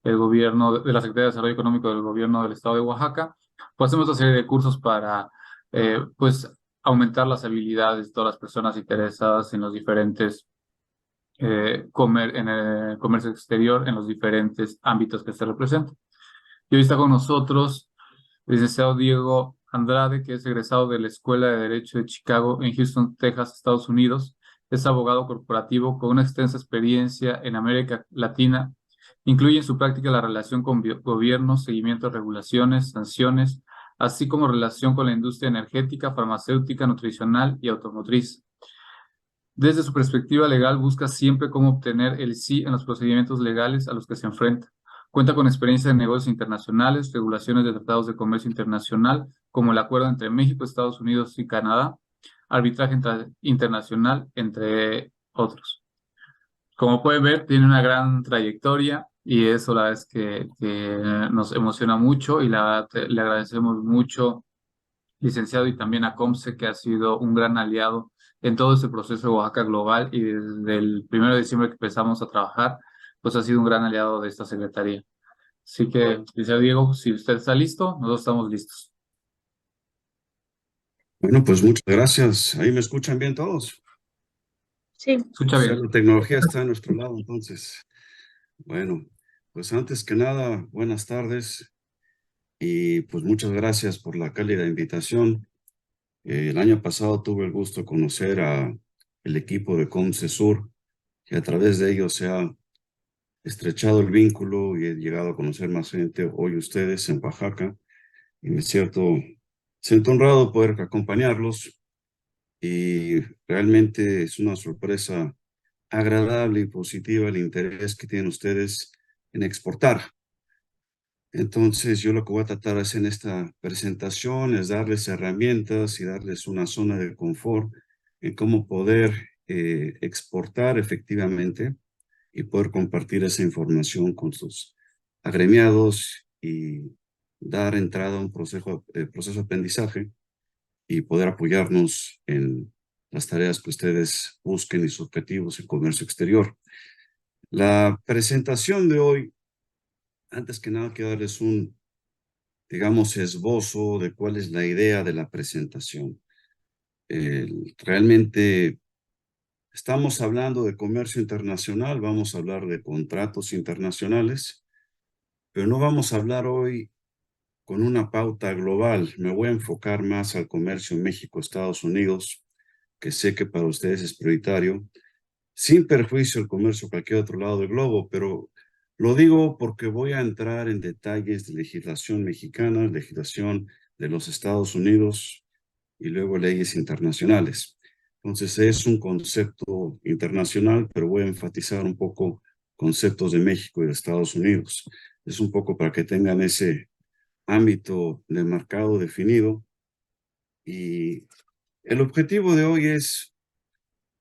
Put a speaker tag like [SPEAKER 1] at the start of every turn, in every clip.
[SPEAKER 1] el gobierno, de la Secretaría de Desarrollo Económico del gobierno del estado de Oaxaca. Pues hacemos una serie de cursos para, pues, aumentar las habilidades de todas las personas interesadas en los diferentes, en el comercio exterior, en los diferentes ámbitos que se representan. Y hoy está con nosotros el licenciado Diego Andrade, que es egresado de la Escuela de Derecho de Chicago en Houston, Texas, Estados Unidos. Es abogado corporativo con una extensa experiencia en América Latina. Incluye en su práctica la relación con gobiernos, seguimiento de regulaciones, sanciones, así como relación con la industria energética, farmacéutica, nutricional y automotriz. Desde su perspectiva legal, busca siempre cómo obtener el sí en los procedimientos legales a los que se enfrenta. Cuenta con experiencia en negocios internacionales, regulaciones de tratados de comercio internacional, como el acuerdo entre México, Estados Unidos y Canadá, arbitraje internacional, entre otros. Como pueden ver, tiene una gran trayectoria y eso la verdad es que nos emociona mucho y le agradecemos mucho, licenciado, y también a COMSE, que ha sido un gran aliado en todo este proceso de Oaxaca Global, y desde el 1 de diciembre que empezamos a trabajar, pues ha sido un gran aliado de esta secretaría. Así que, licenciado Diego, si usted está listo, nosotros estamos listos.
[SPEAKER 2] Bueno, pues muchas gracias. Ahí me escuchan bien todos.
[SPEAKER 1] Sí.
[SPEAKER 2] O
[SPEAKER 1] Escucha
[SPEAKER 2] sea,
[SPEAKER 1] bien.
[SPEAKER 2] la tecnología está a nuestro lado, entonces. Bueno, pues antes que nada, buenas tardes y pues muchas gracias por la cálida invitación. El año pasado tuve el gusto de conocer a el equipo de COMCESUR, que a través de ellos se ha estrechado el vínculo y he llegado a conocer más gente hoy ustedes en Oaxaca. Y siento honrado poder acompañarlos y realmente es una sorpresa agradable y positiva el interés que tienen ustedes en exportar. Entonces, yo lo que voy a tratar de hacer en esta presentación es darles herramientas y darles una zona de confort en cómo poder exportar efectivamente y poder compartir esa información con sus agremiados y dar entrada a un proceso de aprendizaje y poder apoyarnos en las tareas que ustedes busquen y sus objetivos en comercio exterior. La presentación de hoy, antes que nada, quiero darles un, digamos, esbozo de cuál es la idea de la presentación. Realmente estamos hablando de comercio internacional, vamos a hablar de contratos internacionales, pero no vamos a hablar hoy con una pauta global. Me voy a enfocar más al comercio México-Estados Unidos, que sé que para ustedes es prioritario, sin perjuicio el comercio a cualquier otro lado del globo, pero lo digo porque voy a entrar en detalles de legislación mexicana, legislación de los Estados Unidos y luego leyes internacionales. Entonces es un concepto internacional, pero voy a enfatizar un poco conceptos de México y de Estados Unidos. Es un poco para que tengan ese ámbito de mercado definido y el objetivo de hoy es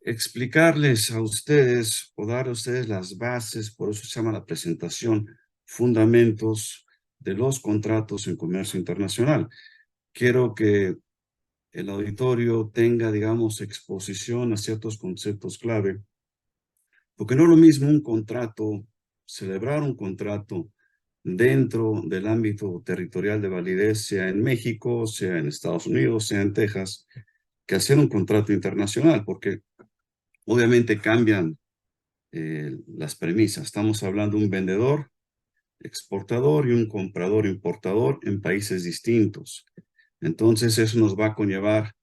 [SPEAKER 2] explicarles a ustedes o dar a ustedes las bases, por eso se llama la presentación, fundamentos de los contratos en comercio internacional. Quiero que el auditorio tenga, digamos, exposición a ciertos conceptos clave, porque no es lo mismo un contrato, celebrar un contrato dentro del ámbito territorial de validez, sea en México, sea en Estados Unidos, sea en Texas, que hacer un contrato internacional, porque obviamente cambian las premisas. Estamos hablando de un vendedor, exportador y un comprador, importador en países distintos. Entonces eso nos va a conllevar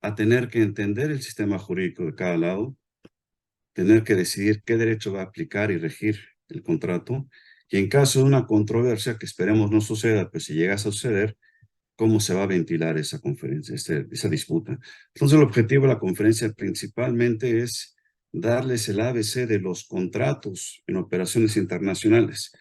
[SPEAKER 2] a tener que entender el sistema jurídico de cada lado, tener que decidir qué derecho va a aplicar y regir el contrato, y en caso de una controversia, que esperemos no suceda, pues si llega a suceder, cómo se va a ventilar esa conferencia, esa disputa. Entonces, el objetivo de la conferencia principalmente es darles el ABC de los contratos en operaciones internacionales.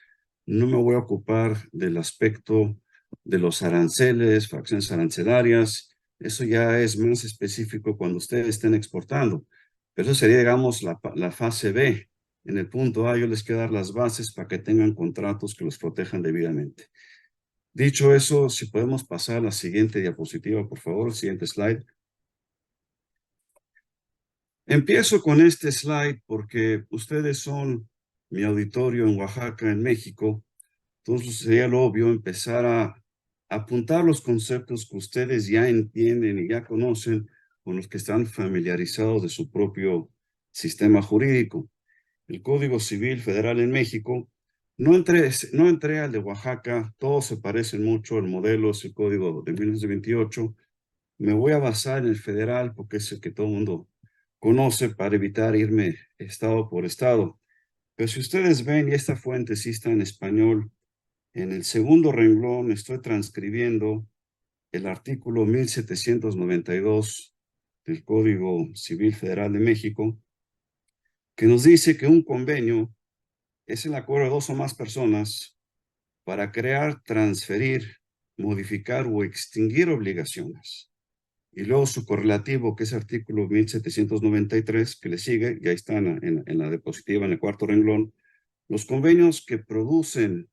[SPEAKER 2] No me voy a ocupar del aspecto de los aranceles, fracciones arancelarias. Eso ya es más específico cuando ustedes estén exportando. Pero eso sería, digamos, la fase B. En el punto A, yo les quiero dar las bases para que tengan contratos que los protejan debidamente. Dicho eso, si podemos pasar a la siguiente diapositiva, por favor, siguiente slide. Empiezo con este slide porque ustedes son mi auditorio en Oaxaca, en México, Entonces sería lo obvio empezar a apuntar los conceptos que ustedes ya entienden y ya conocen, con los que están familiarizados de su propio sistema jurídico. El Código Civil Federal en México, no entré al de Oaxaca, todos se parecen mucho, el modelo es el Código de 1928. Me voy a basar en el federal porque es el que todo el mundo conoce para evitar irme estado por estado. Pero si ustedes ven, y esta fuente sí está en español, en el segundo renglón estoy transcribiendo el artículo 1792 del Código Civil Federal de México, que nos dice que un convenio es el acuerdo de dos o más personas para crear, transferir, modificar o extinguir obligaciones. Y luego su correlativo, que es artículo 1793, que le sigue, y ahí está en la diapositiva, en el cuarto renglón, los convenios que producen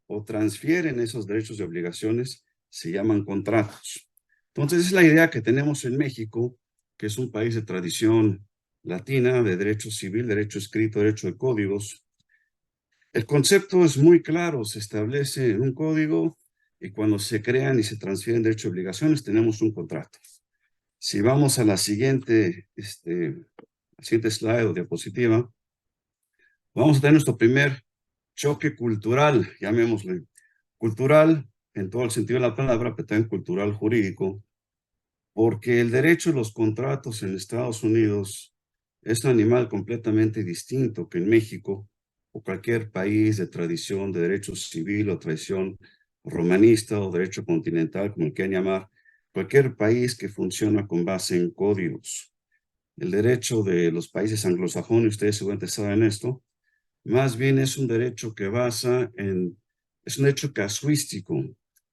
[SPEAKER 2] o transfieren esos derechos y obligaciones se llaman contratos. Entonces, es la idea que tenemos en México, que es un país de tradición latina, de derecho civil, derecho escrito, derecho de códigos. El concepto es muy claro, se establece en un código y cuando se crean y se transfieren derechos y obligaciones, tenemos un contrato. Si vamos a la siguiente slide o diapositiva, vamos a tener nuestro primer choque cultural, llamémosle. Cultural en todo el sentido de la palabra, pero también cultural jurídico, porque el derecho a los contratos en Estados Unidos es un animal completamente distinto que en México o cualquier país de tradición de derecho civil o tradición romanista o derecho continental, como el quieran llamar, cualquier país que funciona con base en códigos. El derecho de los países anglosajones, ustedes seguramente saben esto, más bien es un derecho que es un derecho casuístico,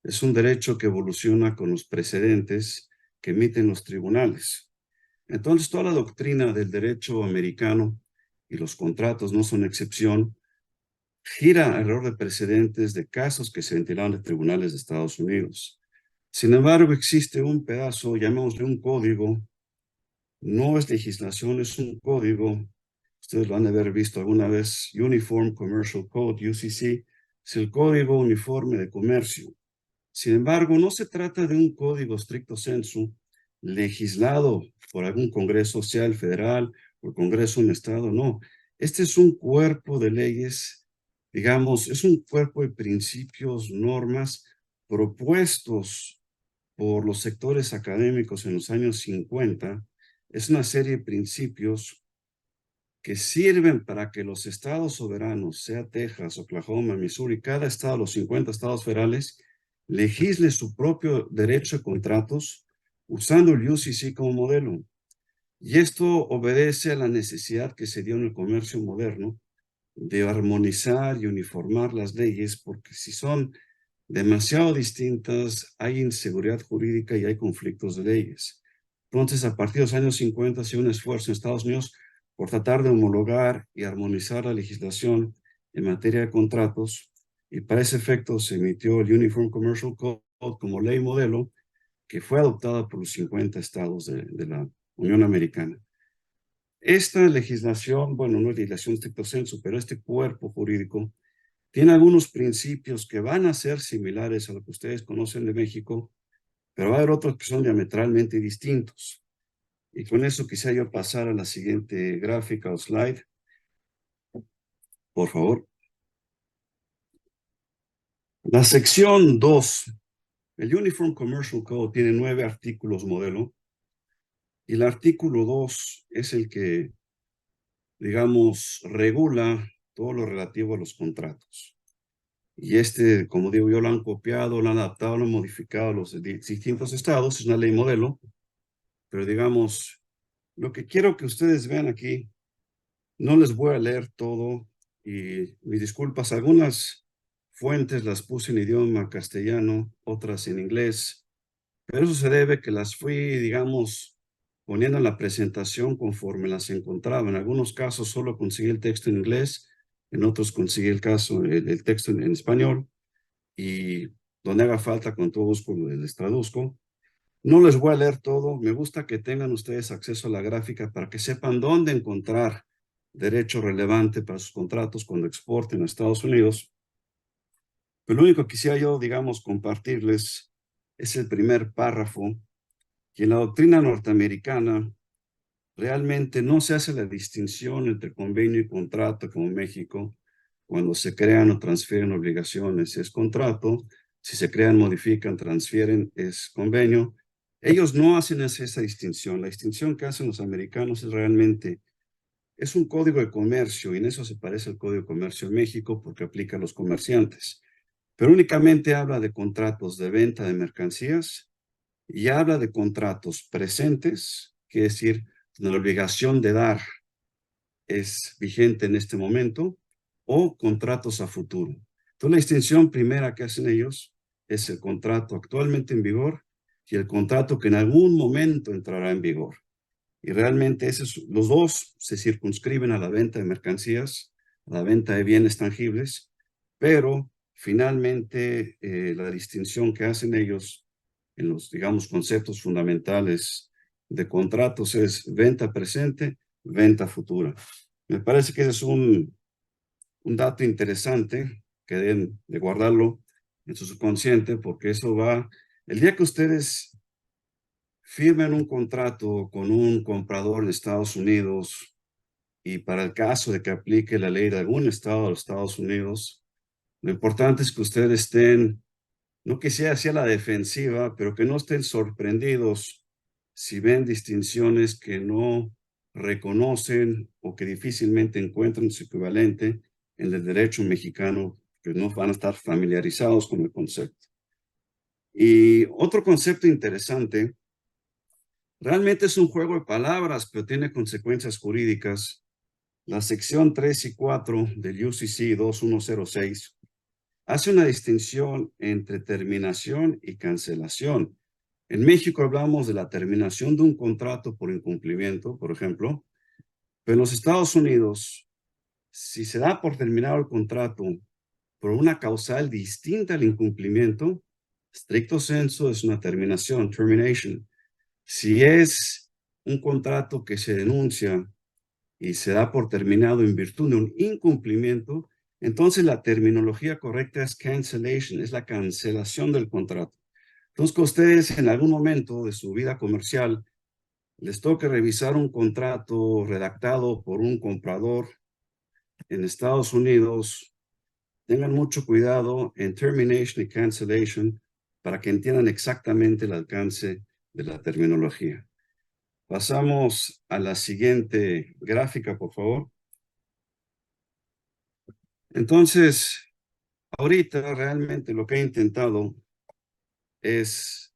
[SPEAKER 2] es un derecho que evoluciona con los precedentes que emiten los tribunales. Entonces, toda la doctrina del derecho americano, y los contratos no son excepción, gira alrededor de precedentes de casos que se ventilaron de tribunales de Estados Unidos. Sin embargo, existe un pedazo, llamémosle un código, no es legislación, es un código. Ustedes lo han de haber visto alguna vez, Uniform Commercial Code, UCC, es el código uniforme de comercio. Sin embargo, no se trata de un código stricto sensu legislado por algún congreso, sea el federal o el congreso en estado, no. Este es un cuerpo de leyes, digamos, es un cuerpo de principios, normas propuestos por los sectores académicos en los años 50. Es una serie de principios que sirven para que los estados soberanos, sea Texas, Oklahoma, Missouri, cada estado, los 50 estados federales, legisle su propio derecho de contratos usando el UCC como modelo. Y esto obedece a la necesidad que se dio en el comercio moderno de armonizar y uniformar las leyes, porque si son demasiado distintas, hay inseguridad jurídica y hay conflictos de leyes. Entonces, a partir de los años 50, se hizo un esfuerzo en Estados Unidos por tratar de homologar y armonizar la legislación en materia de contratos, y para ese efecto se emitió el Uniform Commercial Code como ley modelo, que fue adoptada por los 50 estados de la Unión Americana. Esta legislación, bueno, no es legislación stricto sensu, pero este cuerpo jurídico tiene algunos principios que van a ser similares a lo que ustedes conocen de México, pero va a haber otros que son diametralmente distintos. Y con eso quisiera yo pasar a la siguiente gráfica o slide, por favor. La sección 2, el Uniform Commercial Code tiene 9 artículos modelo, y el artículo 2 es el que, digamos, regula todo lo relativo a los contratos. Y como digo yo, lo han copiado, lo han adaptado, lo han modificado los distintos estados, es una ley modelo, pero digamos, lo que quiero que ustedes vean aquí, no les voy a leer todo, y mis disculpas, algunas fuentes las puse en idioma castellano, otras en inglés, pero eso se debe que las fui, digamos, poniendo en la presentación conforme las encontraba. En algunos casos solo conseguí el texto en inglés, en otros conseguí el texto en español, y donde haga falta, con todo gusto les traduzco. No les voy a leer todo, me gusta que tengan ustedes acceso a la gráfica para que sepan dónde encontrar derecho relevante para sus contratos cuando exporten a Estados Unidos. Pero lo único que quisiera yo, digamos, compartirles es el primer párrafo, que en la doctrina norteamericana realmente no se hace la distinción entre convenio y contrato como en México. Cuando se crean o transfieren obligaciones es contrato, si se crean, modifican, transfieren es convenio. Ellos no hacen esa distinción. La distinción que hacen los americanos es realmente, es un código de comercio y en eso se parece al código de comercio en México porque aplica a los comerciantes. Pero únicamente habla de contratos de venta de mercancías y habla de contratos presentes, que es decir, donde la obligación de dar es vigente en este momento, o contratos a futuro. Entonces, la distinción primera que hacen ellos es el contrato actualmente en vigor y el contrato que en algún momento entrará en vigor. Y realmente los dos se circunscriben a la venta de mercancías, a la venta de bienes tangibles, pero finalmente la distinción que hacen ellos en los, digamos, conceptos fundamentales de contratos es venta presente, venta futura. Me parece que ese es un dato interesante que deben de guardarlo en su subconsciente porque eso va, el día que ustedes firmen un contrato con un comprador en Estados Unidos y para el caso de que aplique la ley de algún estado de los Estados Unidos, lo importante es que ustedes estén, no que sea hacia la defensiva, pero que no estén sorprendidos si ven distinciones que no reconocen o que difícilmente encuentran su equivalente en el derecho mexicano, que no van a estar familiarizados con el concepto. Y otro concepto interesante, realmente es un juego de palabras, pero tiene consecuencias jurídicas. La sección 3 y 4 del UCC 2106 hace una distinción entre terminación y cancelación. En México hablamos de la terminación de un contrato por incumplimiento, por ejemplo, pero en los Estados Unidos, si se da por terminado el contrato por una causal distinta al incumplimiento, stricto sensu es una terminación, termination. Si es un contrato que se denuncia y se da por terminado en virtud de un incumplimiento, entonces la terminología correcta es cancellation, es la cancelación del contrato. Entonces, que ustedes en algún momento de su vida comercial les toque revisar un contrato redactado por un comprador en Estados Unidos, tengan mucho cuidado en termination y cancellation para que entiendan exactamente el alcance de la terminología. Pasamos a la siguiente gráfica, por favor. Entonces, ahorita realmente lo que he intentado es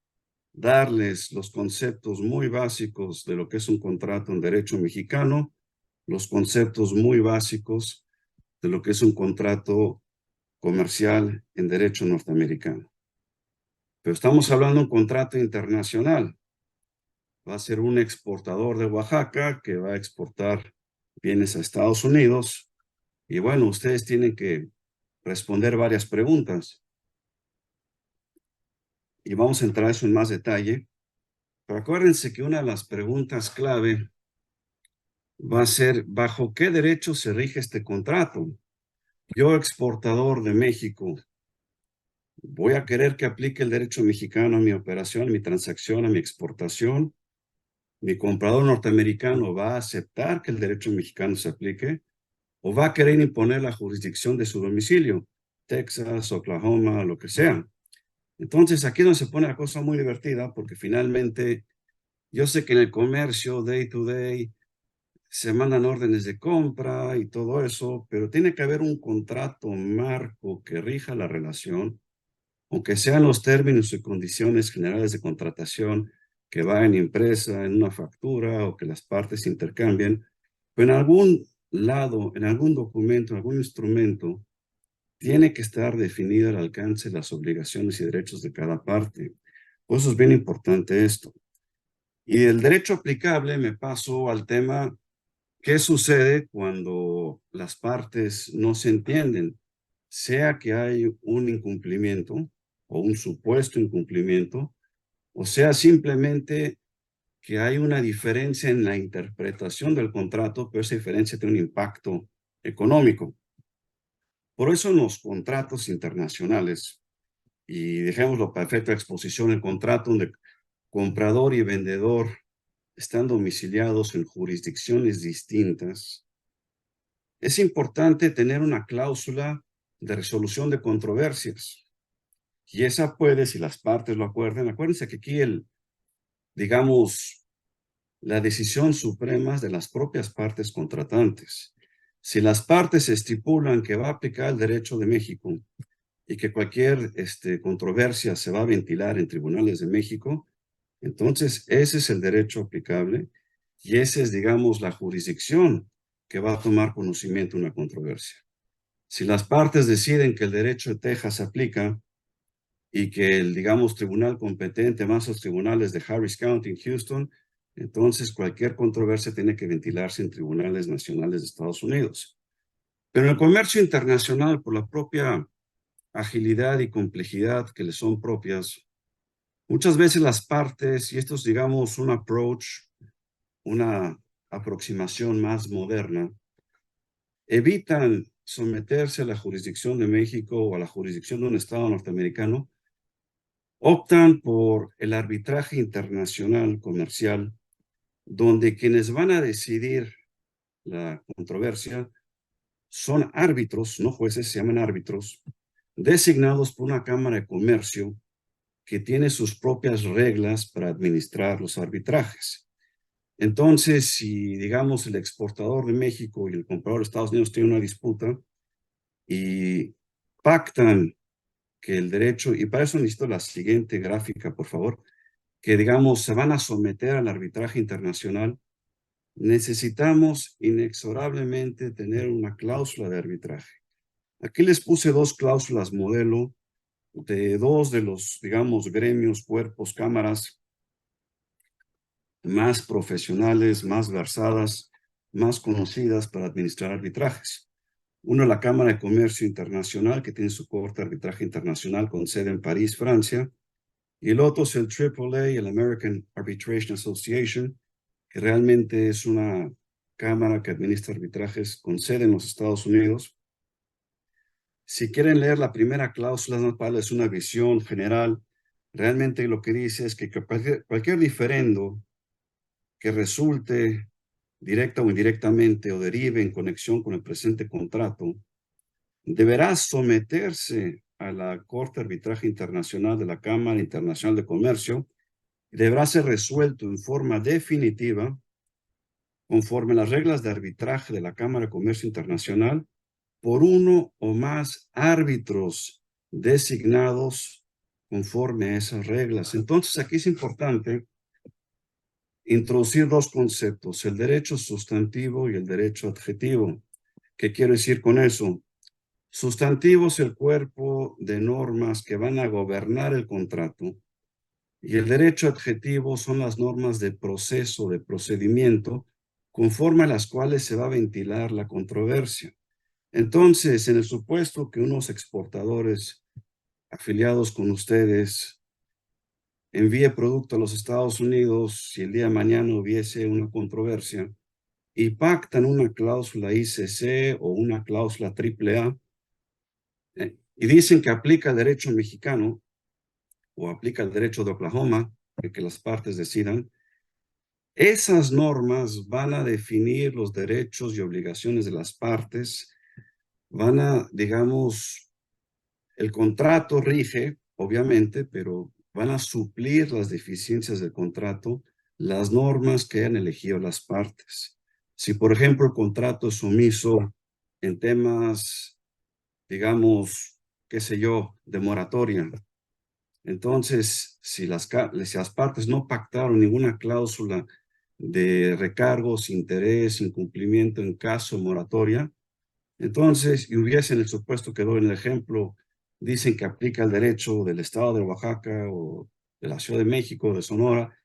[SPEAKER 2] darles los conceptos muy básicos de lo que es un contrato en derecho mexicano, los conceptos muy básicos de lo que es un contrato comercial en derecho norteamericano. Pero estamos hablando de un contrato internacional. Va a ser un exportador de Oaxaca que va a exportar bienes a Estados Unidos. Y bueno, ustedes tienen que responder varias preguntas. Y vamos a entrar a eso en más detalle. Pero acuérdense que una de las preguntas clave va a ser, ¿bajo qué derecho se rige este contrato? Yo, exportador de México, ¿voy a querer que aplique el derecho mexicano a mi operación, a mi transacción, a mi exportación? ¿Mi comprador norteamericano va a aceptar que el derecho mexicano se aplique? ¿O va a querer imponer la jurisdicción de su domicilio? Texas, Oklahoma, lo que sea. Entonces, aquí es donde se pone la cosa muy divertida, porque finalmente, yo sé que en el comercio, day to day, se mandan órdenes de compra y todo eso, pero tiene que haber un contrato marco que rija la relación, aunque sean los términos y condiciones generales de contratación que vayan impresa en una factura o que las partes intercambien, pero en algún lado, en algún documento, en algún instrumento, tiene que estar definido el alcance, las obligaciones y derechos de cada parte. Por eso es bien importante esto. Y el derecho aplicable me paso al tema. ¿Qué sucede cuando las partes no se entienden? Sea que hay un incumplimiento o un supuesto incumplimiento, o sea simplemente que hay una diferencia en la interpretación del contrato, pero esa diferencia tiene un impacto económico. Por eso en los contratos internacionales, y dejémoslo para efecto de exposición, el contrato donde comprador y vendedor están domiciliados en jurisdicciones distintas, es importante tener una cláusula de resolución de controversias. Y esa puede, si las partes lo acuerdan, acuérdense que aquí digamos, la decisión suprema es de las propias partes contratantes. Si las partes estipulan que va a aplicar el derecho de México y que cualquier controversia se va a ventilar en tribunales de México, entonces ese es el derecho aplicable y esa es, digamos, la jurisdicción que va a tomar conocimiento de una controversia. Si las partes deciden que el derecho de Texas se aplica y que el, digamos, tribunal competente más los tribunales de Harris County en Houston, entonces cualquier controversia tiene que ventilarse en tribunales nacionales de Estados Unidos. Pero en el comercio internacional, por la propia agilidad y complejidad que le son propias, muchas veces las partes, y esto es, digamos, un approach, una aproximación más moderna, evitan someterse a la jurisdicción de México o a la jurisdicción de un Estado norteamericano, optan por el arbitraje internacional comercial, donde quienes van a decidir la controversia son árbitros, no jueces, se llaman árbitros, designados por una Cámara de Comercio que tiene sus propias reglas para administrar los arbitrajes. Entonces, si, digamos, el exportador de México y el comprador de Estados Unidos tienen una disputa y pactan que el derecho, y para eso necesito la siguiente gráfica, por favor, que, digamos, se van a someter al arbitraje internacional, necesitamos inexorablemente tener una cláusula de arbitraje. Aquí les puse dos cláusulas modelo de dos de los, digamos, gremios, cuerpos, cámaras más profesionales, más versadas, más conocidas para administrar arbitrajes. Uno, la Cámara de Comercio Internacional, que tiene su corte de arbitraje internacional con sede en París, Francia, y el otro es el AAA, el American Arbitration Association, que realmente es una cámara que administra arbitrajes con sede en los Estados Unidos. Si quieren leer la primera cláusula, no es una visión general. Realmente lo que dice es que cualquier diferendo que resulte directa o indirectamente o derive en conexión con el presente contrato, deberá someterse a la Corte de Arbitraje Internacional de la Cámara Internacional de Comercio y deberá ser resuelto en forma definitiva conforme a las reglas de arbitraje de la Cámara de Comercio Internacional por uno o más árbitros designados conforme a esas reglas. Entonces, aquí es importante introducir dos conceptos, el derecho sustantivo y el derecho adjetivo. ¿Qué quiero decir con eso? Sustantivo es el cuerpo de normas que van a gobernar el contrato y el derecho adjetivo son las normas de proceso, de procedimiento, conforme a las cuales se va a ventilar la controversia. Entonces, en el supuesto que unos exportadores afiliados con ustedes envíe producto a los Estados Unidos, si el día de mañana hubiese una controversia, y pactan una cláusula ICC o una cláusula AAA, y dicen que aplica el derecho mexicano o aplica el derecho de Oklahoma, que las partes decidan, esas normas van a definir los derechos y obligaciones de las partes, van a, digamos, el contrato rige, obviamente, pero van a suplir las deficiencias del contrato, las normas que han elegido las partes. Si, por ejemplo, el contrato es omiso en temas, digamos, qué sé yo, de moratoria, entonces, si las partes no pactaron ninguna cláusula de recargos, interés, incumplimiento en caso de moratoria, entonces, y hubiese en el supuesto que doy en el ejemplo, dicen que aplica el derecho del Estado de Oaxaca o de la Ciudad de México o de Sonora,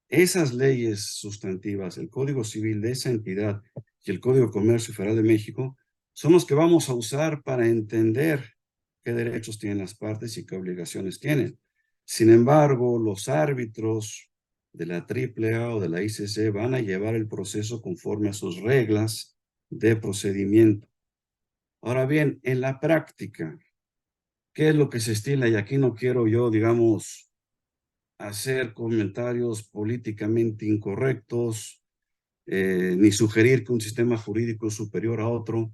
[SPEAKER 2] esas leyes sustantivas, el Código Civil de esa entidad y el Código de Comercio Federal de México, son los que vamos a usar para entender qué derechos tienen las partes y qué obligaciones tienen. Sin embargo, los árbitros de la AAA o de la ICC van a llevar el proceso conforme a sus reglas de procedimiento. Ahora bien, en la práctica, ¿qué es lo que se estila? Y aquí no quiero yo, digamos, hacer comentarios políticamente incorrectos, ni sugerir que un sistema jurídico es superior a otro,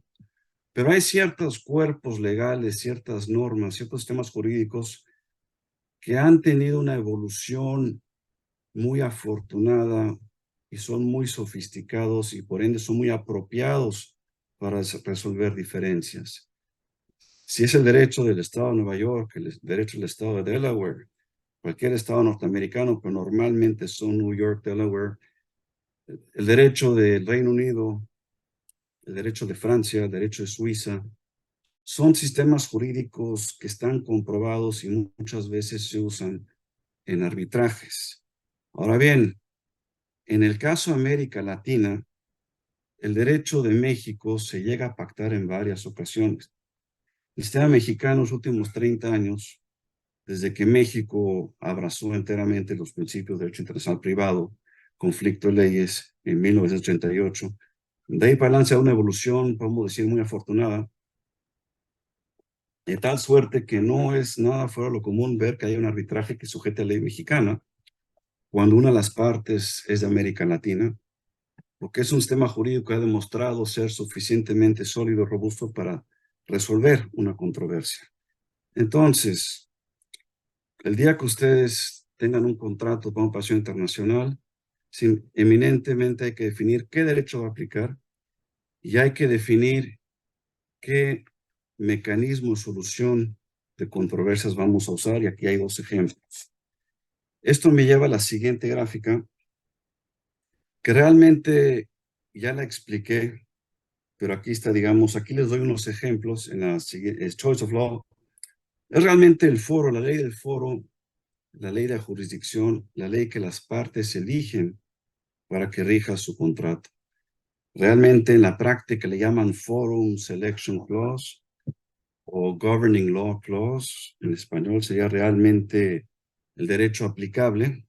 [SPEAKER 2] pero hay ciertos cuerpos legales, ciertas normas, ciertos sistemas jurídicos que han tenido una evolución muy afortunada y son muy sofisticados y por ende son muy apropiados para resolver diferencias. Si es el derecho del Estado de Nueva York, el derecho del Estado de Delaware, cualquier estado norteamericano, pero normalmente son New York, Delaware, el derecho del Reino Unido, el derecho de Francia, el derecho de Suiza, son sistemas jurídicos que están comprobados y muchas veces se usan en arbitrajes. Ahora bien, en el caso de América Latina, el derecho de México se llega a pactar en varias ocasiones. El sistema mexicano en los últimos 30 años, desde que México abrazó enteramente los principios de derecho internacional privado, conflicto de leyes en 1988, de ahí para adelante una evolución, podemos decir, muy afortunada, de tal suerte que no es nada fuera de lo común ver que haya un arbitraje que sujete a ley mexicana cuando una de las partes es de América Latina, porque es un sistema jurídico que ha demostrado ser suficientemente sólido y robusto para resolver una controversia. Entonces, el día que ustedes tengan un contrato para una operación internacional, eminentemente hay que definir qué derecho va a aplicar y hay que definir qué mecanismo de solución de controversias vamos a usar, y aquí hay dos ejemplos. Esto me lleva a la siguiente gráfica, que realmente ya la expliqué, pero aquí está, digamos, aquí les doy unos ejemplos en la siguiente, Choice of Law. Es realmente el foro, la ley del foro, la ley de jurisdicción, la ley que las partes eligen para que rija su contrato. Realmente en la práctica le llaman Forum Selection Clause o Governing Law Clause. En español sería realmente el derecho aplicable,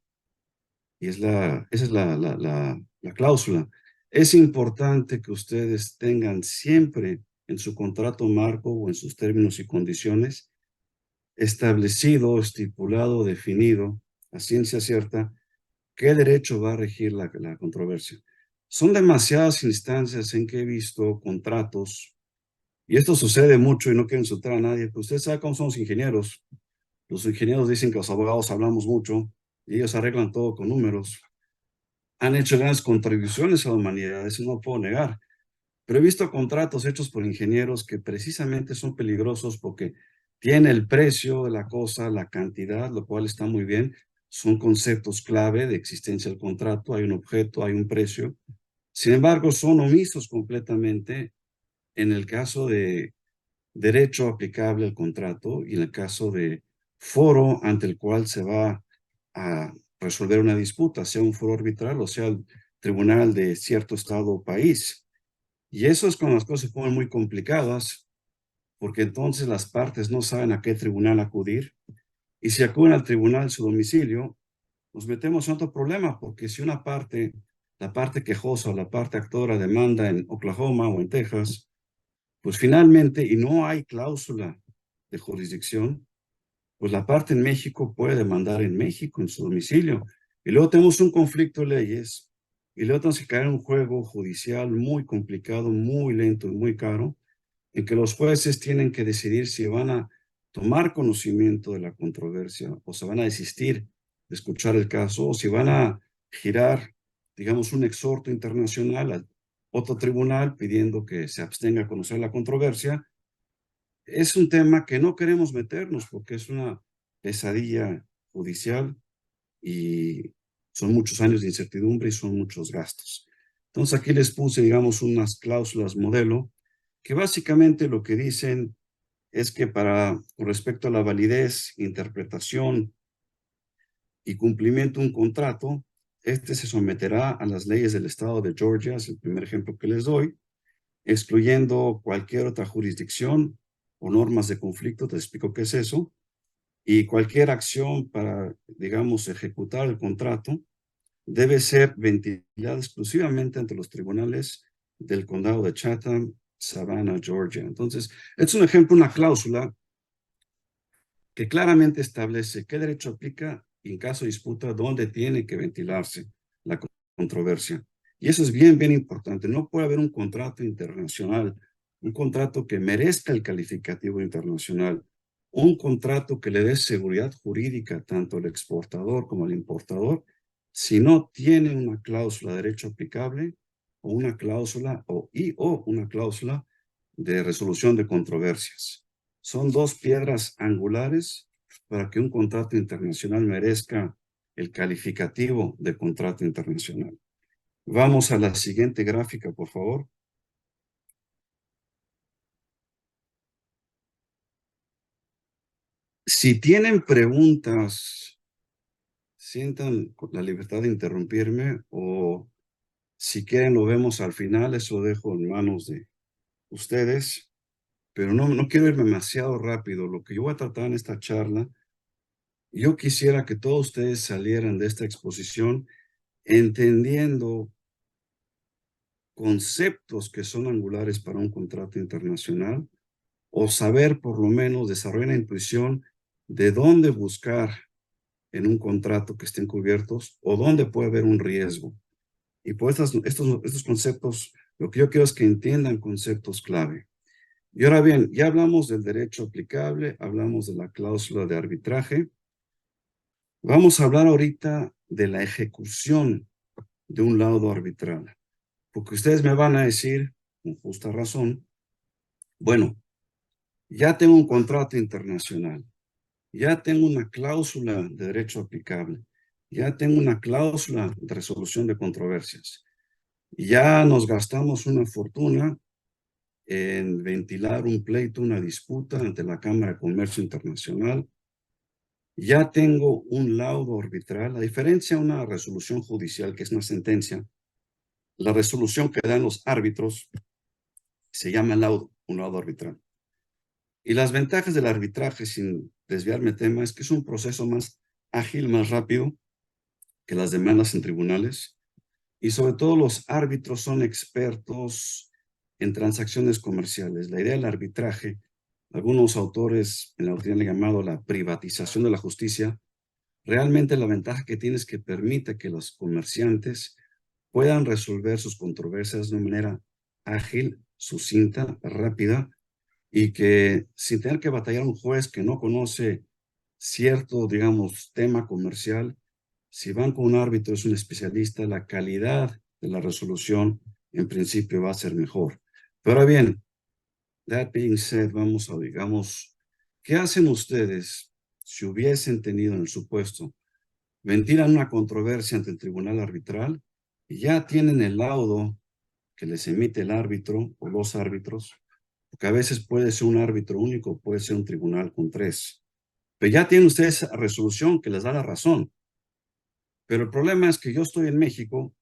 [SPEAKER 2] y esa es la cláusula. Es importante que ustedes tengan siempre en su contrato marco o en sus términos y condiciones establecido, estipulado, definido a ciencia cierta qué derecho va a regir la controversia. Son demasiadas instancias en que he visto contratos, y esto sucede mucho y no quiero insultar a nadie, pero usted sabe cómo son los ingenieros. Los ingenieros dicen que los abogados hablamos mucho y ellos arreglan todo con números. Han hecho grandes contribuciones a la humanidad, eso no puedo negar. Pero he visto contratos hechos por ingenieros que precisamente son peligrosos porque tiene el precio de la cosa, la cantidad, lo cual está muy bien. Son conceptos clave de existencia del contrato. Hay un objeto, hay un precio. Sin embargo, son omisos completamente en el caso de derecho aplicable al contrato y en el caso de foro ante el cual se va a resolver una disputa, sea un foro arbitral o sea el tribunal de cierto estado o país. Y eso es cuando las cosas se ponen muy complicadas, porque entonces las partes no saben a qué tribunal acudir. Y si acuden al tribunal en su domicilio, nos metemos en otro problema, porque si una parte, la parte quejosa o la parte actora demanda en Oklahoma o en Texas, pues finalmente, y no hay cláusula de jurisdicción, pues la parte en México puede demandar en México, en su domicilio. Y luego tenemos un conflicto de leyes, y luego tenemos que caer en un juego judicial muy complicado, muy lento y muy caro, en que los jueces tienen que decidir si van a tomar conocimiento de la controversia o se van a desistir de escuchar el caso, o si van a girar, digamos, un exhorto internacional a otro tribunal pidiendo que se abstenga a conocer la controversia. Es un tema que no queremos meternos porque es una pesadilla judicial y son muchos años de incertidumbre y son muchos gastos. Entonces aquí les puse, digamos, unas cláusulas modelo que básicamente lo que dicen es que con respecto a la validez, interpretación y cumplimiento de un contrato, este se someterá a las leyes del estado de Georgia, es el primer ejemplo que les doy, excluyendo cualquier otra jurisdicción o normas de conflicto, te explico qué es eso, y cualquier acción para, digamos, ejecutar el contrato debe ser ventilada exclusivamente ante los tribunales del condado de Chatham Savannah, Georgia. Entonces, es un ejemplo, una cláusula que claramente establece qué derecho aplica y en caso de disputa, dónde tiene que ventilarse la controversia. Y eso es bien, bien importante. No puede haber un contrato internacional, un contrato que merezca el calificativo internacional, un contrato que le dé seguridad jurídica tanto al exportador como al importador, si no tiene una cláusula de derecho aplicable o una cláusula o una cláusula de resolución de controversias. Son dos piedras angulares para que un contrato internacional merezca el calificativo de contrato internacional. Vamos a la siguiente gráfica, por favor. Si tienen preguntas, sientan la libertad de interrumpirme o si quieren lo vemos al final, eso dejo en manos de ustedes, pero no quiero irme demasiado rápido. Lo que yo voy a tratar en esta charla, yo quisiera que todos ustedes salieran de esta exposición entendiendo conceptos que son angulares para un contrato internacional o saber por lo menos desarrollar la intuición de dónde buscar en un contrato que estén cubiertos o dónde puede haber un riesgo. Y por estos conceptos, lo que yo quiero es que entiendan conceptos clave. Y ahora bien, ya hablamos del derecho aplicable, hablamos de la cláusula de arbitraje. Vamos a hablar ahorita de la ejecución de un laudo arbitral. Porque ustedes me van a decir, con justa razón, bueno, ya tengo un contrato internacional, ya tengo una cláusula de derecho aplicable, ya tengo una cláusula de resolución de controversias, ya nos gastamos una fortuna en ventilar un pleito, una disputa ante la Cámara de Comercio Internacional, ya tengo un laudo arbitral, a diferencia de una resolución judicial que es una sentencia, la resolución que dan los árbitros se llama laudo, un laudo arbitral. Y las ventajas del arbitraje, sin desviarme de tema, es que es un proceso más ágil, más rápido que las demandas en tribunales. Y sobre todo los árbitros son expertos en transacciones comerciales. La idea del arbitraje, algunos autores en la doctrina le han llamado la privatización de la justicia. Realmente la ventaja que tiene es que permite que los comerciantes puedan resolver sus controversias de una manera ágil, sucinta, rápida, y que sin tener que batallar un juez que no conoce cierto, digamos, tema comercial, si van con un árbitro, es un especialista, la calidad de la resolución en principio va a ser mejor. Pero ahora bien, that being said, vamos a, digamos, ¿qué hacen ustedes si hubiesen tenido en el supuesto, ventilan una controversia ante el tribunal arbitral y ya tienen el laudo que les emite el árbitro o los árbitros? Porque a veces puede ser un árbitro único, puede ser un tribunal con 3. Pero ya tienen ustedes esa resolución que les da la razón. Pero el problema es que yo estoy en México,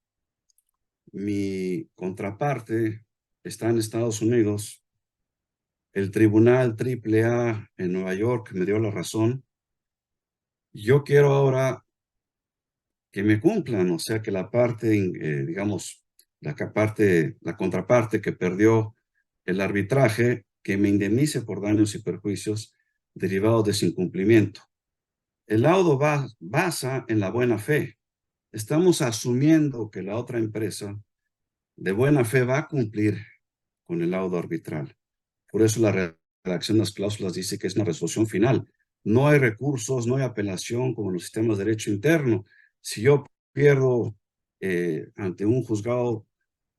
[SPEAKER 2] mi contraparte está en Estados Unidos, el tribunal AAA en Nueva York me dio la razón. Yo quiero ahora que me cumplan, o sea, que la parte, digamos, la contraparte que perdió el arbitraje, que me indemnice por daños y perjuicios derivados de ese incumplimiento. El laudo basa en la buena fe. Estamos asumiendo que la otra empresa de buena fe va a cumplir con el laudo arbitral. Por eso la redacción de las cláusulas dice que es una resolución final. No hay recursos, no hay apelación como en los sistemas de derecho interno. Si yo pierdo ante un juzgado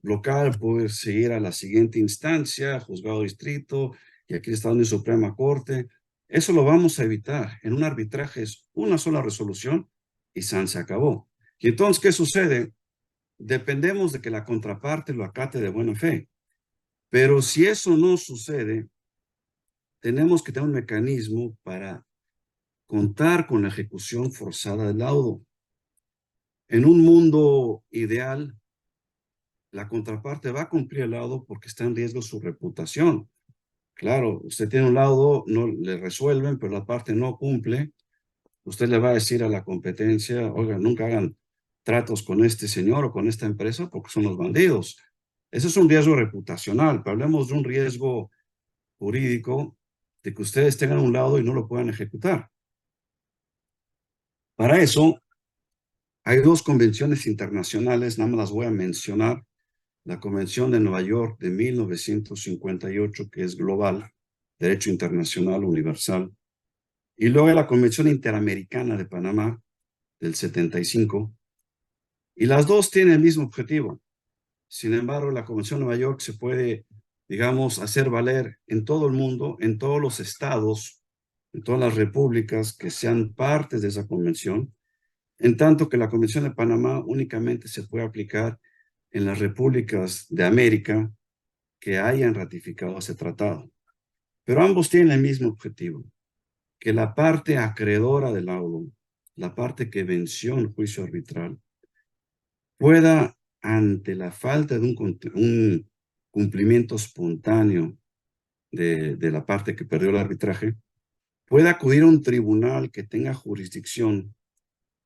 [SPEAKER 2] local, puedo seguir a la siguiente instancia, juzgado distrito, y aquí está en Suprema Corte. Eso lo vamos a evitar. En un arbitraje es una sola resolución y se acabó. Y entonces, ¿qué sucede? Dependemos de que la contraparte lo acate de buena fe. Pero si eso no sucede, tenemos que tener un mecanismo para contar con la ejecución forzada del laudo. En un mundo ideal, la contraparte va a cumplir el laudo porque está en riesgo su reputación. Claro, usted tiene un laudo, no le resuelven, pero la parte no cumple. Usted le va a decir a la competencia, oiga, nunca hagan tratos con este señor o con esta empresa porque son los bandidos. Eso es un riesgo reputacional, pero hablemos de un riesgo jurídico de que ustedes tengan un laudo y no lo puedan ejecutar. Para eso, hay dos convenciones internacionales, nada más las voy a mencionar. La Convención de Nueva York de 1958, que es global, derecho internacional universal, y luego la Convención Interamericana de Panamá del 75, y las dos tienen el mismo objetivo. Sin embargo, la Convención de Nueva York se puede, digamos, hacer valer en todo el mundo, en todos los estados, en todas las repúblicas que sean partes de esa convención, en tanto que la Convención de Panamá únicamente se puede aplicar en las repúblicas de América que hayan ratificado ese tratado. Pero ambos tienen el mismo objetivo, que la parte acreedora del laudo, la parte que venció en juicio arbitral, pueda, ante la falta de un cumplimiento espontáneo de la parte que perdió el arbitraje, pueda acudir a un tribunal que tenga jurisdicción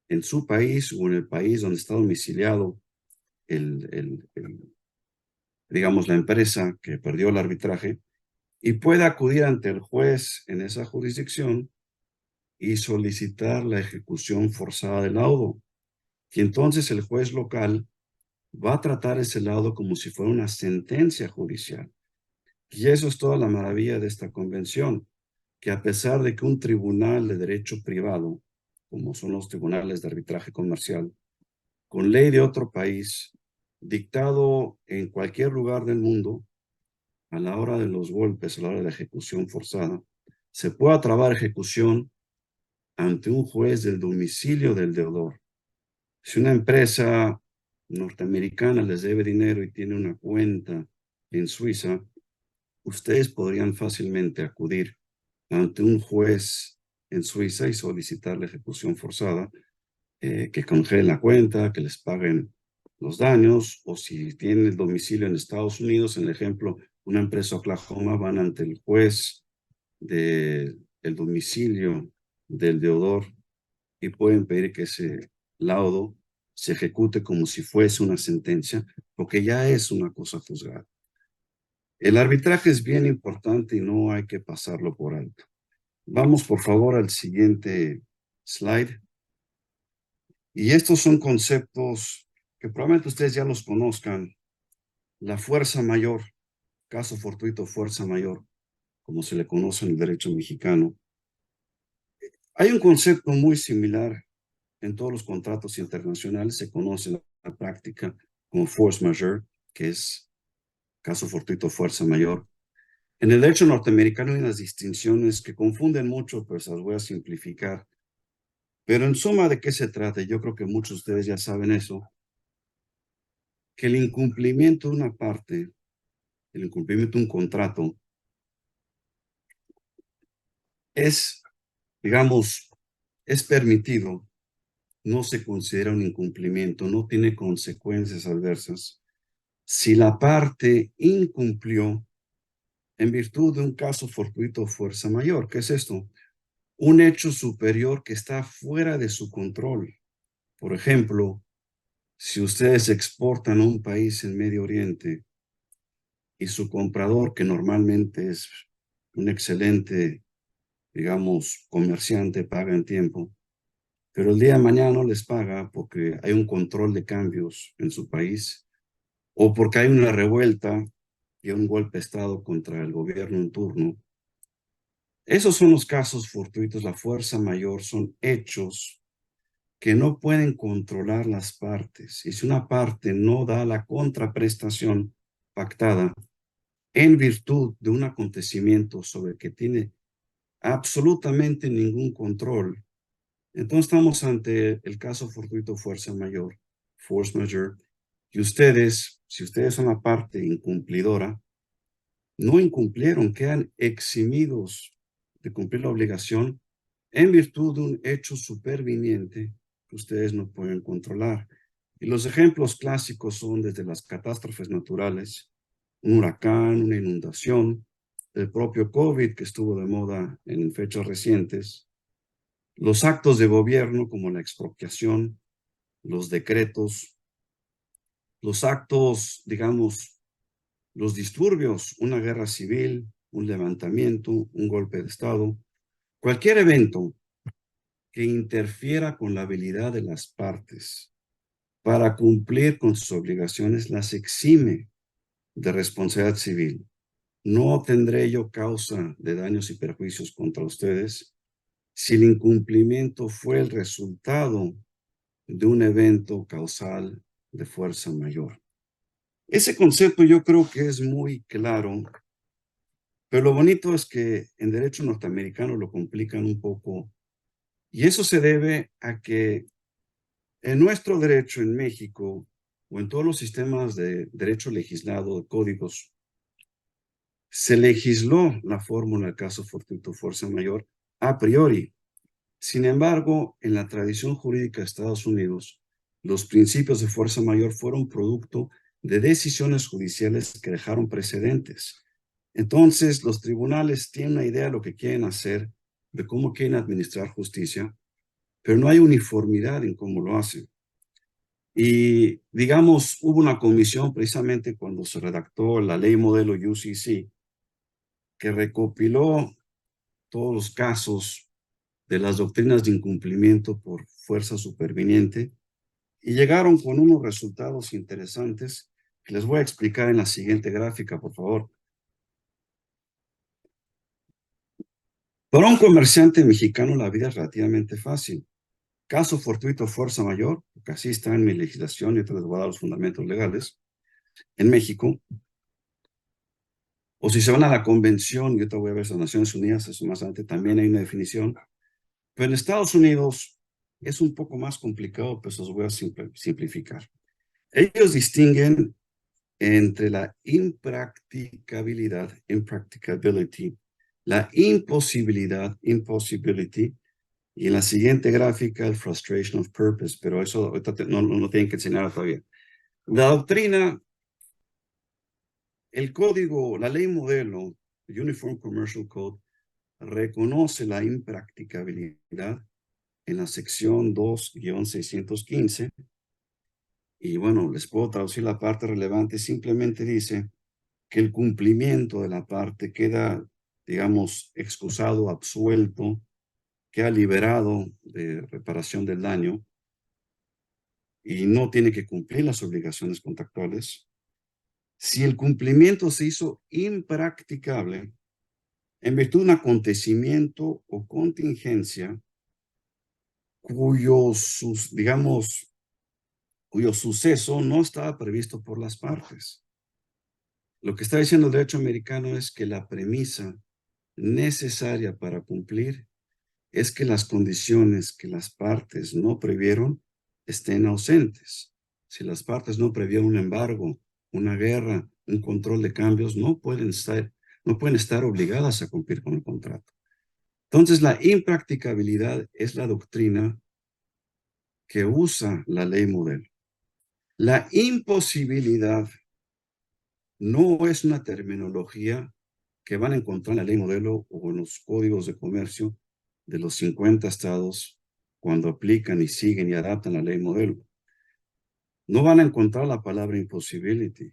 [SPEAKER 2] en su país o en el país donde está domiciliado digamos, la empresa que perdió el arbitraje, y pueda acudir ante el juez en esa jurisdicción y solicitar la ejecución forzada del laudo. Y entonces el juez local va a tratar ese laudo como si fuera una sentencia judicial. Y eso es toda la maravilla de esta convención, que a pesar de que un tribunal de derecho privado, como son los tribunales de arbitraje comercial, con ley de otro país, dictado en cualquier lugar del mundo, a la hora de los golpes, a la hora de la ejecución forzada, se pueda trabar ejecución ante un juez del domicilio del deudor. Si una empresa norteamericana les debe dinero y tiene una cuenta en Suiza, ustedes podrían fácilmente acudir ante un juez en Suiza y solicitar la ejecución forzada, que congelen la cuenta, que les paguen los daños, o si tienen el domicilio en Estados Unidos, en el ejemplo, una empresa Oklahoma, van ante el juez del domicilio del deudor y pueden pedir que ese laudo se ejecute como si fuese una sentencia, porque ya es una cosa juzgada. El arbitraje es bien importante y no hay que pasarlo por alto. Vamos, por favor, al siguiente slide. Y estos son conceptos que probablemente ustedes ya los conozcan. La fuerza mayor, caso fortuito, fuerza mayor, como se le conoce en el derecho mexicano. Hay un concepto muy similar en todos los contratos internacionales, se conoce en la práctica como force majeure, que es caso fortuito, fuerza mayor. En el derecho norteamericano hay unas distinciones que confunden mucho, pero se las voy a simplificar. Pero en suma, ¿de qué se trata? Yo creo que muchos de ustedes ya saben eso, que el incumplimiento de una parte, el incumplimiento de un contrato, es, digamos, es permitido, no se considera un incumplimiento, no tiene consecuencias adversas. Si la parte incumplió en virtud de un caso fortuito o fuerza mayor, ¿qué es esto? Un hecho superior que está fuera de su control. Por ejemplo, si ustedes exportan a un país en Medio Oriente y su comprador, que normalmente es un excelente, digamos, comerciante, paga en tiempo, pero el día de mañana no les paga porque hay un control de cambios en su país o porque hay una revuelta y un golpe de Estado contra el gobierno en turno. Esos son los casos fortuitos, la fuerza mayor, son hechos que no pueden controlar las partes. Y si una parte no da la contraprestación pactada en virtud de un acontecimiento sobre el que tiene absolutamente ningún control, entonces estamos ante el caso fortuito fuerza mayor, force majeure, y ustedes, si ustedes son la parte incumplidora, no incumplieron, quedan eximidos de cumplir la obligación en virtud de un hecho superviniente que ustedes no pueden controlar. Y los ejemplos clásicos son desde las catástrofes naturales, un huracán, una inundación, el propio COVID que estuvo de moda en fechas recientes, los actos de gobierno como la expropiación, los decretos, los actos, digamos, Los disturbios, una guerra civil, un levantamiento, un golpe de Estado, cualquier evento que interfiera con la habilidad de las partes para cumplir con sus obligaciones las exime de responsabilidad civil. No tendré yo causa de daños y perjuicios contra ustedes si el incumplimiento fue el resultado de un evento causal de fuerza mayor. Ese concepto yo creo que es muy claro, pero lo bonito es que en derecho norteamericano lo complican un poco, y eso se debe a que en nuestro derecho en México o en todos los sistemas de derecho legislado, de códigos, se legisló la fórmula del caso fortuito fuerza mayor a priori. Sin embargo, en la tradición jurídica de Estados Unidos, los principios de fuerza mayor fueron producto de decisiones judiciales que dejaron precedentes. Entonces, los tribunales tienen una idea de lo que quieren hacer, de cómo quieren administrar justicia, pero no hay uniformidad en cómo lo hacen. Y, digamos, hubo una comisión precisamente cuando se redactó la ley modelo UCC, que recopiló todos los casos de las doctrinas de incumplimiento por fuerza superviniente y llegaron con unos resultados interesantes que les voy a explicar en la siguiente gráfica, por favor. Para un comerciante mexicano la vida es relativamente fácil. Caso fortuito fuerza mayor, porque así está en mi legislación y te les voy a dar los fundamentos legales, en México, o si se van a la convención, yo te voy a ver las Naciones Unidas, eso más adelante también hay una definición, pero en Estados Unidos es un poco más complicado, pues los voy a simplificar. Ellos distinguen entre la impracticabilidad, impracticability, la imposibilidad, impossibility, y en la siguiente gráfica, el frustration of purpose, pero eso ahorita no tienen que enseñar todavía. La doctrina, el código, la ley modelo, Uniform Commercial Code, reconoce la impracticabilidad en la sección 2-615. Y bueno, les puedo traducir la parte relevante. Simplemente dice que el cumplimiento de la parte queda, digamos, excusado, absuelto, queda liberado de reparación del daño y no tiene que cumplir las obligaciones contractuales. Si el cumplimiento se hizo impracticable en virtud de un acontecimiento o contingencia digamos, cuyo suceso no estaba previsto por las partes. Lo que está diciendo el derecho americano es que la premisa necesaria para cumplir es que las condiciones que las partes no previeron estén ausentes. Si las partes no previeron un embargo, una guerra, un control de cambios, no pueden estar obligadas a cumplir con el contrato. Entonces, la impracticabilidad es la doctrina que usa la ley modelo. La imposibilidad no es una terminología que van a encontrar en la ley modelo o en los códigos de comercio de los 50 estados cuando aplican y siguen y adaptan la ley modelo. No van a encontrar la palabra impossibility,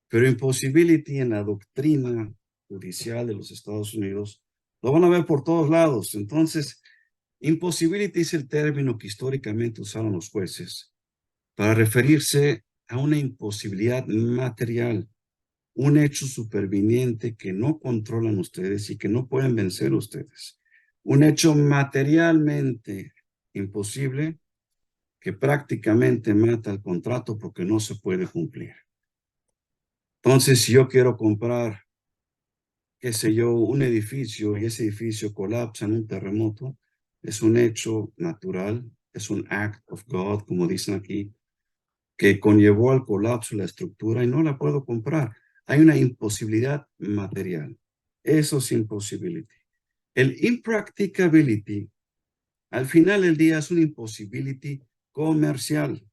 [SPEAKER 2] pero impossibility en la doctrina judicial de los Estados Unidos lo van a ver por todos lados. Entonces, impossibility es el término que históricamente usaron los jueces para referirse a una imposibilidad material, un hecho superviniente que no controlan ustedes y que no pueden vencer ustedes. Un hecho materialmente imposible que prácticamente mata el contrato porque no se puede cumplir. Entonces, si yo quiero comprar, qué sé yo, un edificio y ese edificio colapsa en un terremoto, es un hecho natural, es un act of God, como dicen aquí, que conllevó al colapso de la estructura y no la puedo comprar. Hay una imposibilidad material. Eso es impossibility. El impracticability, al final del día, es una impossibility comercial.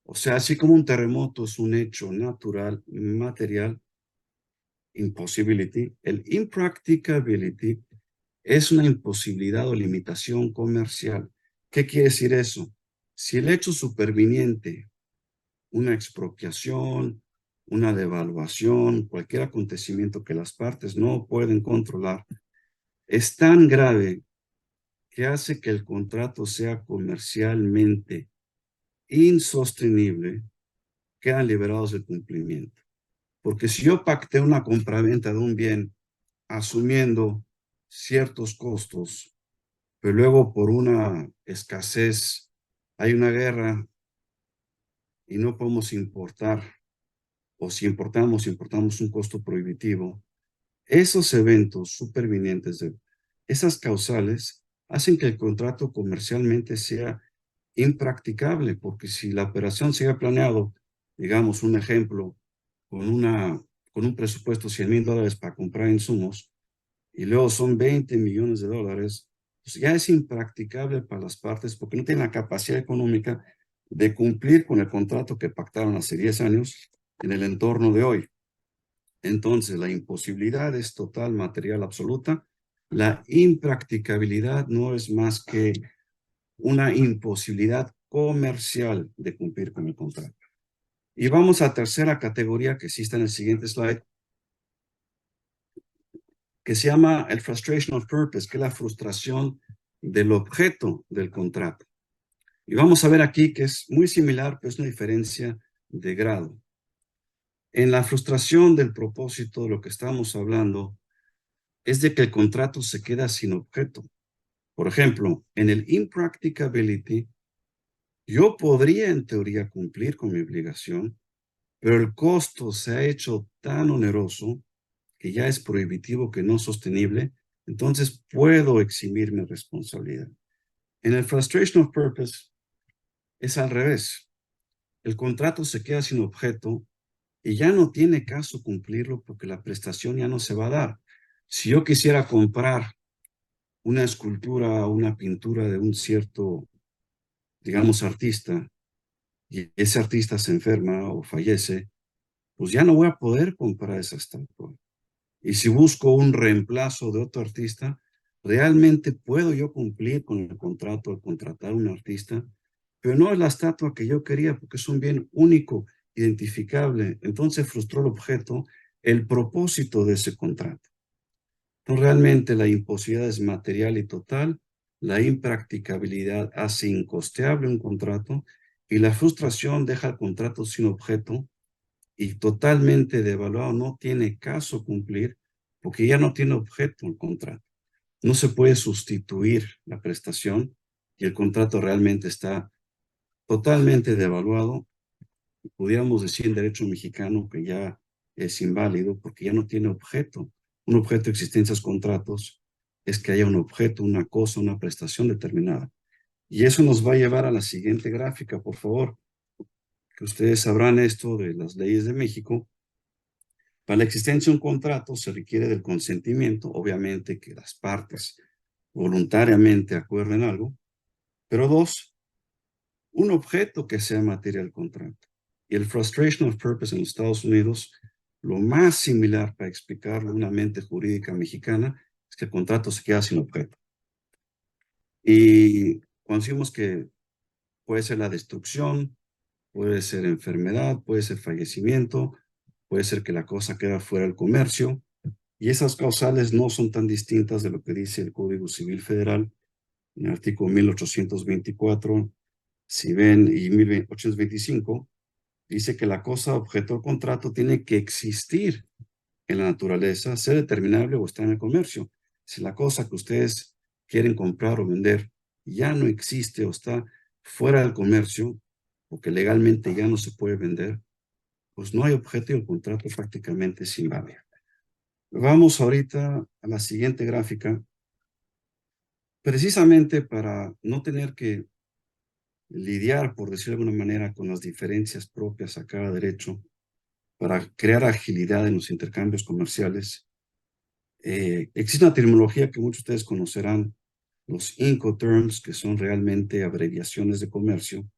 [SPEAKER 2] O sea, así como un terremoto es un hecho natural, material, impossibility, el impracticability es una imposibilidad o limitación comercial. ¿Qué quiere decir eso? Si el hecho superviniente, una expropiación, una devaluación, cualquier acontecimiento que las partes no pueden controlar, es tan grave que hace que el contrato sea comercialmente insostenible, quedan liberados de cumplimiento. Porque si yo pacté una compraventa de un bien asumiendo ciertos costos, pero luego por una escasez hay una guerra y no podemos importar, o si importamos, importamos un costo prohibitivo, esos eventos supervinientes de esas causales hacen que el contrato comercialmente sea impracticable, porque si la operación se ha planeado, digamos un ejemplo, con un presupuesto de $100,000 para comprar insumos, y luego son 20 millones de dólares, pues ya es impracticable para las partes porque no tienen la capacidad económica de cumplir con el contrato que pactaron hace 10 años en el entorno de hoy. Entonces, la imposibilidad es total, material, absoluta. La impracticabilidad no es más que una imposibilidad comercial de cumplir con el contrato. Y vamos a tercera categoría que sí está en el siguiente slide, que se llama el frustration of purpose, que es la frustración del objeto del contrato. Y vamos a ver aquí que es muy similar, pero es una diferencia de grado. En la frustración del propósito, de lo que estamos hablando es de que el contrato se queda sin objeto. Por ejemplo, en el impracticability, yo podría en teoría cumplir con mi obligación, pero el costo se ha hecho tan oneroso que ya es prohibitivo, que no es sostenible, entonces puedo eximir mi responsabilidad. En el frustration of purpose es al revés. El contrato se queda sin objeto y ya no tiene caso cumplirlo porque la prestación ya no se va a dar. Si yo quisiera comprar una escultura o una pintura de un cierto, digamos, artista, y ese artista se enferma o fallece, pues ya no voy a poder comprar esa estatua. Y si busco un reemplazo de otro artista, realmente puedo yo cumplir con el contrato al contratar a un artista, pero no es la estatua que yo quería porque es un bien único, identificable. Entonces frustró el objeto, el propósito de ese contrato. Entonces realmente la imposibilidad es material y total, la impracticabilidad hace incosteable un contrato y la frustración deja el contrato sin objeto y totalmente devaluado, no tiene caso cumplir porque ya no tiene objeto el contrato. No se puede sustituir la prestación y el contrato realmente está totalmente devaluado. Pudiéramos decir en derecho mexicano que ya es inválido porque ya no tiene objeto. Un objeto de existencia de los contratos es que haya un objeto, una cosa, una prestación determinada. Y eso nos va a llevar a la siguiente gráfica, por favor, que ustedes sabrán esto de las leyes de México. Para la existencia de un contrato se requiere del consentimiento, obviamente que las partes voluntariamente acuerden algo, pero dos, un objeto que sea materia del contrato. Y el frustration of purpose en los Estados Unidos, lo más similar para explicarlo una mente jurídica mexicana, es que el contrato se queda sin objeto. Y cuando decimos que puede ser la destrucción, puede ser enfermedad, puede ser fallecimiento, puede ser que la cosa queda fuera del comercio, y esas causales no son tan distintas de lo que dice el Código Civil Federal en el artículo 1824, si ven, y 1825, dice que la cosa objeto del contrato tiene que existir en la naturaleza, ser determinable o estar en el comercio. Si la cosa que ustedes quieren comprar o vender ya no existe o está fuera del comercio, porque legalmente ya no se puede vender, pues no hay objeto y el contrato prácticamente es inválido. Vamos ahorita a la siguiente gráfica, precisamente para no tener que lidiar, por decirlo de alguna manera, con las diferencias propias a cada derecho, para crear agilidad en los intercambios comerciales. Existe una terminología que muchos de ustedes conocerán, los Incoterms, que son realmente abreviaciones de comercio.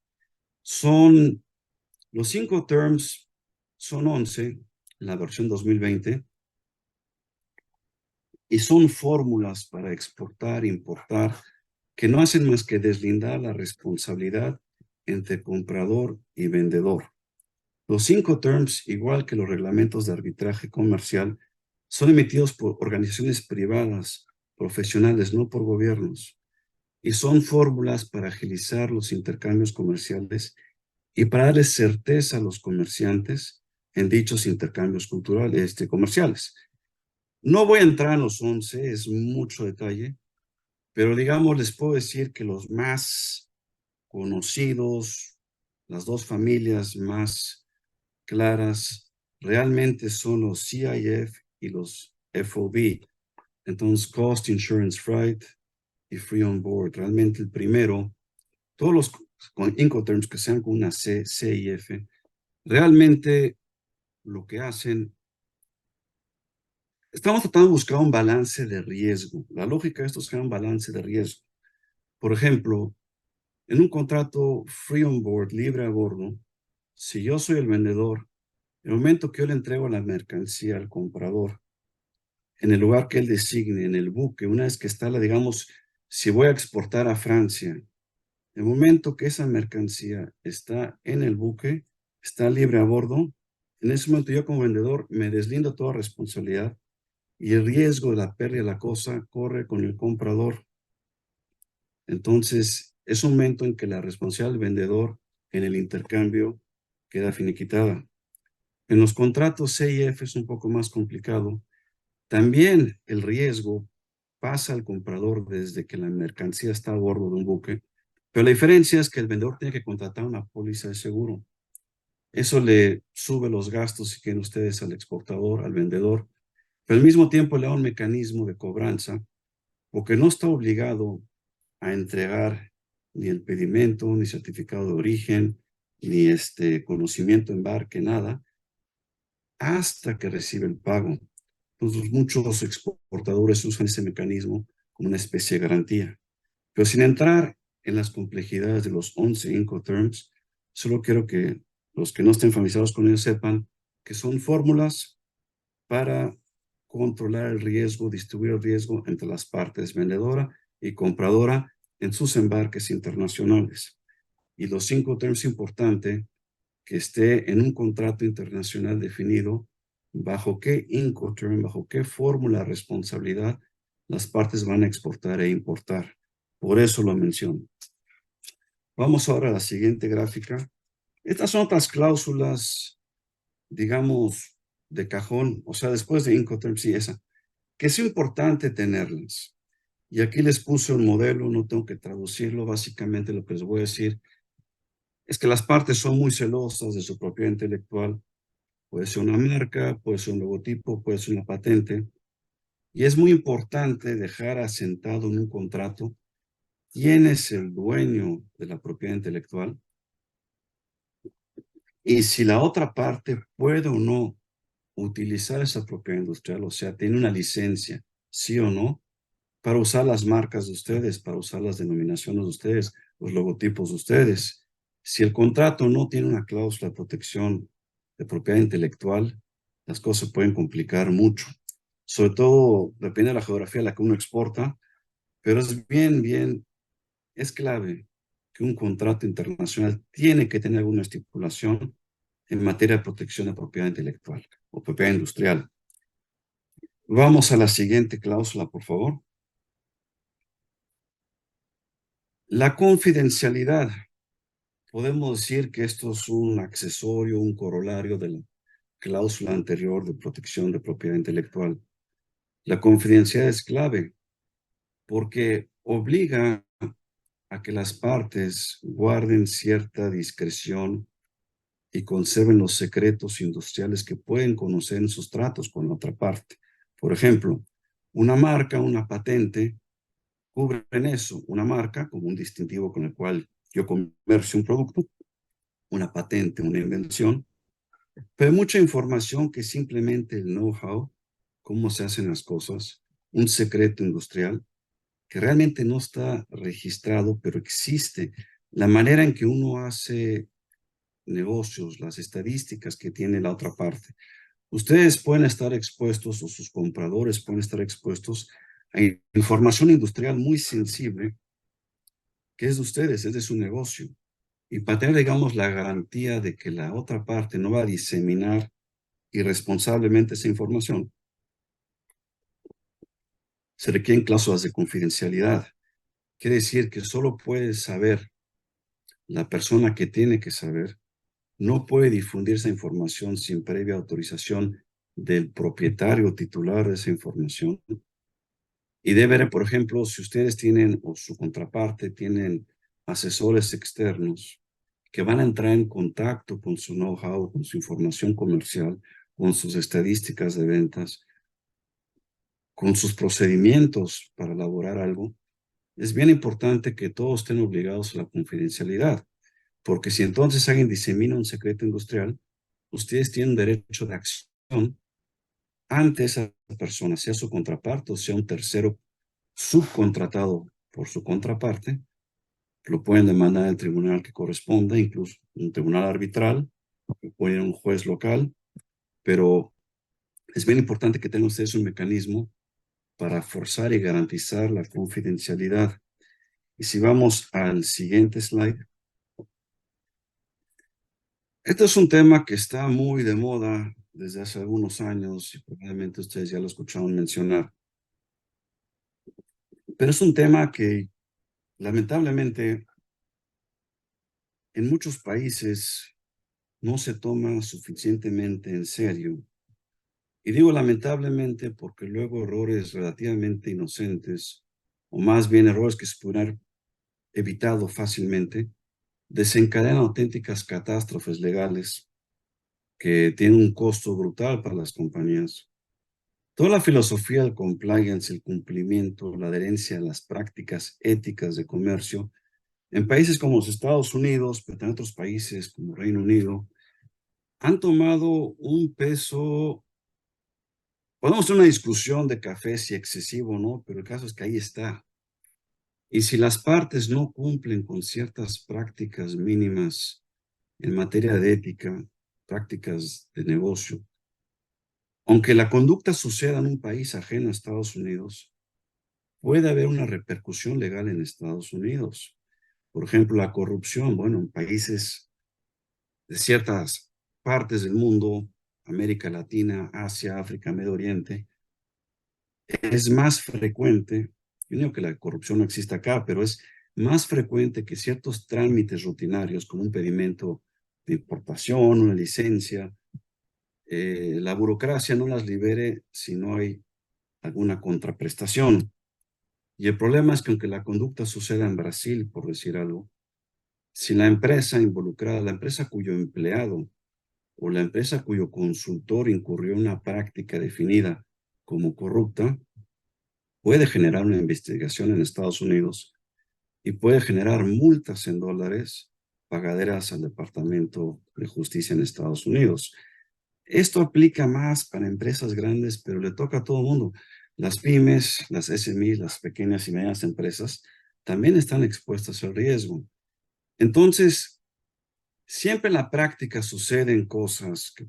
[SPEAKER 2] Los Incoterms son 11, la versión 2020, y son fórmulas para exportar, importar, que no hacen más que deslindar la responsabilidad entre comprador y vendedor. Los Incoterms, igual que los reglamentos de arbitraje comercial, son emitidos por organizaciones privadas, profesionales, no por gobiernos, y son fórmulas para agilizar los intercambios comerciales y para darles certeza a los comerciantes en dichos intercambios culturales, comerciales. No voy a entrar en los 11, es mucho detalle, pero digamos, les puedo decir que los más conocidos, las dos familias más claras, realmente son los CIF y los FOB. Entonces, Cost, Insurance, Freight y Free on Board. Realmente el primero, todos los Incoterms que sean con una C, CIF, realmente lo que hacen, estamos tratando de buscar un balance de riesgo. La lógica de esto es crear un balance de riesgo. Por ejemplo, en un contrato free on board, libre a bordo, si yo soy el vendedor, en el momento que yo le entrego la mercancía al comprador, en el lugar que él designe, en el buque, una vez que está digamos, si voy a exportar a Francia, el momento que esa mercancía está en el buque, está libre a bordo, en ese momento yo como vendedor me deslindo toda responsabilidad y el riesgo de la pérdida de la cosa corre con el comprador. Entonces, es un momento en que la responsabilidad del vendedor en el intercambio queda finiquitada. En los contratos CIF es un poco más complicado. También el riesgo pasa al comprador desde que la mercancía está a bordo de un buque, pero la diferencia es que el vendedor tiene que contratar una póliza de seguro. Eso le sube los gastos, si quieren ustedes, al exportador, al vendedor, pero al mismo tiempo le da un mecanismo de cobranza, porque no está obligado a entregar ni el pedimento, ni certificado de origen, ni conocimiento embarque, nada, hasta que recibe el pago. Entonces, muchos exportadores usan ese mecanismo como una especie de garantía. Pero sin entrar en las complejidades de los 11 Incoterms, solo quiero que los que no estén familiarizados con ellos sepan que son fórmulas para controlar el riesgo, distribuir el riesgo entre las partes vendedora y compradora en sus embarques internacionales. Y los 5 terms importante que esté en un contrato internacional definido bajo qué Incoterm, bajo qué fórmula de responsabilidad las partes van a exportar e importar. Por eso lo menciono. Vamos ahora a la siguiente gráfica. Estas son otras cláusulas, digamos, de cajón, o sea, después de Incoterm, sí, esa, que es importante tenerlas. Y aquí les puse un modelo, no tengo que traducirlo, básicamente lo que les voy a decir es que las partes son muy celosas de su propiedad intelectual. Puede ser una marca, puede ser un logotipo, puede ser una patente. Y es muy importante dejar asentado en un contrato quién es el dueño de la propiedad intelectual y si la otra parte puede o no utilizar esa propiedad industrial, o sea, tiene una licencia, sí o no, para usar las marcas de ustedes, para usar las denominaciones de ustedes, los logotipos de ustedes. Si el contrato no tiene una cláusula de protección de propiedad intelectual, las cosas pueden complicar mucho. Sobre todo, depende de la geografía a la que uno exporta, pero es es clave que un contrato internacional tiene que tener alguna estipulación en materia de protección de propiedad intelectual o propiedad industrial. Vamos a la siguiente cláusula, por favor. La confidencialidad. Podemos decir que esto es un accesorio, un corolario de la cláusula anterior de protección de propiedad intelectual. La confidencialidad es clave porque obliga a que las partes guarden cierta discreción y conserven los secretos industriales que pueden conocer en sus tratos con la otra parte. Por ejemplo, una marca, una patente, cubren eso. Una marca como un distintivo con el cual yo comercio un producto, una patente, una invención, pero hay mucha información que simplemente el know-how, cómo se hacen las cosas, un secreto industrial que realmente no está registrado, pero existe. La manera en que uno hace negocios, las estadísticas que tiene la otra parte. Ustedes pueden estar expuestos o sus compradores pueden estar expuestos a información industrial muy sensible que es de ustedes, es de su negocio. y para tener, digamos, la garantía de que la otra parte no va a diseminar irresponsablemente esa información, se requieren cláusulas de confidencialidad. Quiere decir que solo puede saber la persona que tiene que saber, no puede difundir esa información sin previa autorización del propietario titular de esa información. Y debe haber, por ejemplo, si ustedes tienen o su contraparte tienen asesores externos que van a entrar en contacto con su know-how, con su información comercial, con sus estadísticas de ventas, con sus procedimientos para elaborar algo, es bien importante que todos estén obligados a la confidencialidad, porque si entonces alguien disemina un secreto industrial, ustedes tienen derecho de acción ante esa persona, sea su contraparte o sea un tercero subcontratado por su contraparte. Lo pueden demandar en el tribunal que corresponda, incluso un tribunal arbitral, puede ir a un juez local, pero es bien importante que tengan ustedes un mecanismo para forzar y garantizar la confidencialidad. Y si vamos al siguiente slide, este es un tema que está muy de moda desde hace algunos años y probablemente ustedes ya lo escucharon mencionar, pero es un tema que lamentablemente en muchos países no se toma suficientemente en serio. Y digo lamentablemente porque luego errores relativamente inocentes, o más bien errores que se pudieran haber evitado fácilmente, desencadenan auténticas catástrofes legales que tienen un costo brutal para las compañías. Toda la filosofía del compliance, el cumplimiento, la adherencia a las prácticas éticas de comercio, en países como los Estados Unidos, pero en otros países como Reino Unido, han tomado un peso. Podemos tener una discusión de café si excesivo o no, pero el caso es que ahí está. Y si las partes no cumplen con ciertas prácticas mínimas en materia de ética, prácticas de negocio, aunque la conducta suceda en un país ajeno a Estados Unidos, puede haber una repercusión legal en Estados Unidos. Por ejemplo, la corrupción, bueno, en países de ciertas partes del mundo, América Latina, Asia, África, Medio Oriente, es más frecuente, yo no digo que la corrupción no exista acá, pero es más frecuente que ciertos trámites rutinarios, como un pedimento de importación, una licencia, la burocracia no las libere si no hay alguna contraprestación. Y el problema es que aunque la conducta suceda en Brasil, por decir algo, si la empresa involucrada, la empresa cuyo empleado o la empresa cuyo consultor incurrió en una práctica definida como corrupta, puede generar una investigación en Estados Unidos y puede generar multas en dólares pagaderas al Departamento de Justicia en Estados Unidos. Esto aplica más para empresas grandes, pero le toca a todo el mundo. Las pymes, las SMEs, las pequeñas y medianas empresas, también están expuestas al riesgo. Entonces, siempre en la práctica suceden cosas que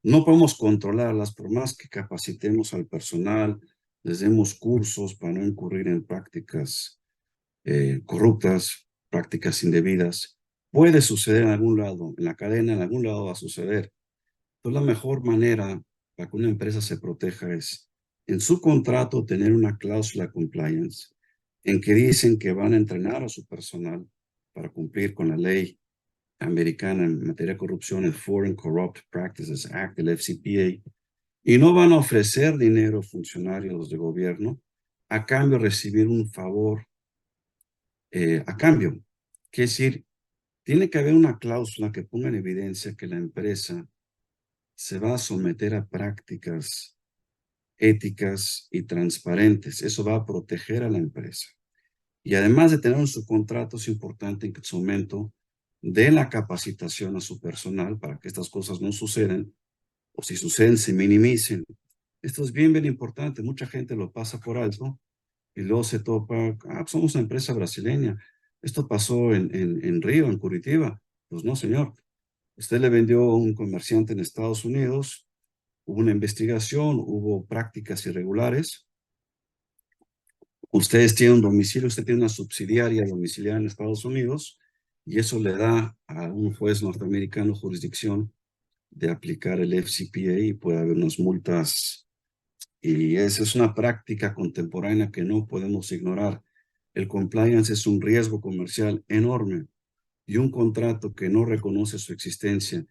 [SPEAKER 2] no podemos controlarlas por más que capacitemos al personal, les demos cursos para no incurrir en prácticas corruptas, prácticas indebidas. Puede suceder en algún lado, en la cadena, en algún lado va a suceder. Entonces, la mejor manera para que una empresa se proteja es en su contrato tener una cláusula compliance en que dicen que van a entrenar a su personal para cumplir con la ley americana en materia de corrupción, el Foreign Corrupt Practices Act, el FCPA, y no van a ofrecer dinero a funcionarios de gobierno a cambio de recibir un favor a cambio. Quiere decir, tiene que haber una cláusula que ponga en evidencia que la empresa se va a someter a prácticas éticas y transparentes. Eso va a proteger a la empresa. Y además de tener en su contrato, es importante que en su momento dé la capacitación a su personal para que estas cosas no sucedan, o si suceden, se minimicen. Esto es bien, bien importante. Mucha gente lo pasa por alto y luego se topa, somos una empresa brasileña. Esto pasó en Río, en Curitiba. Pues no, señor. Usted le vendió a un comerciante en Estados Unidos, hubo una investigación, hubo prácticas irregulares. Ustedes tienen un domicilio, usted tiene una subsidiaria domiciliada en Estados Unidos y eso le da a un juez norteamericano jurisdicción de aplicar el FCPA y puede haber unas multas. Y esa es una práctica contemporánea que no podemos ignorar. El compliance es un riesgo comercial enorme y un contrato que no reconoce su existencia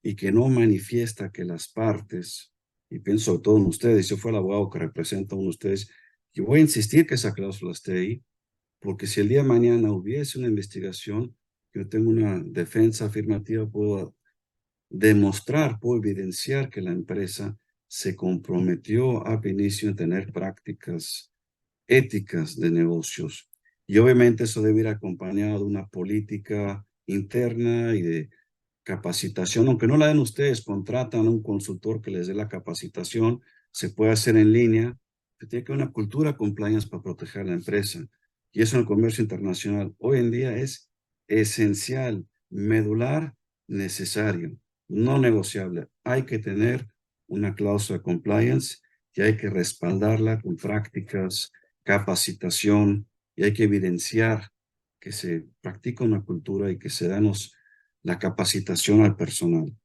[SPEAKER 2] y que no manifiesta que las partes, y pienso sobre todo en ustedes, yo fui el abogado que representa a uno de ustedes, y voy a insistir que esa cláusula esté ahí, porque si el día de mañana hubiese una investigación, yo tengo una defensa afirmativa, puedo demostrar, puedo evidenciar que la empresa se comprometió a inicio en tener prácticas éticas de negocios. Y obviamente eso debe ir acompañado de una política interna y de capacitación, aunque no la den ustedes, contratan a un consultor que les dé la capacitación, se puede hacer en línea, pero tiene que haber una cultura compliance para proteger a la empresa. Y eso en el comercio internacional hoy en día es esencial, medular, necesario, no negociable. Hay que tener una cláusula de compliance y hay que respaldarla con prácticas, capacitación, y hay que evidenciar que se practica una cultura y que se dan la capacitación al personal.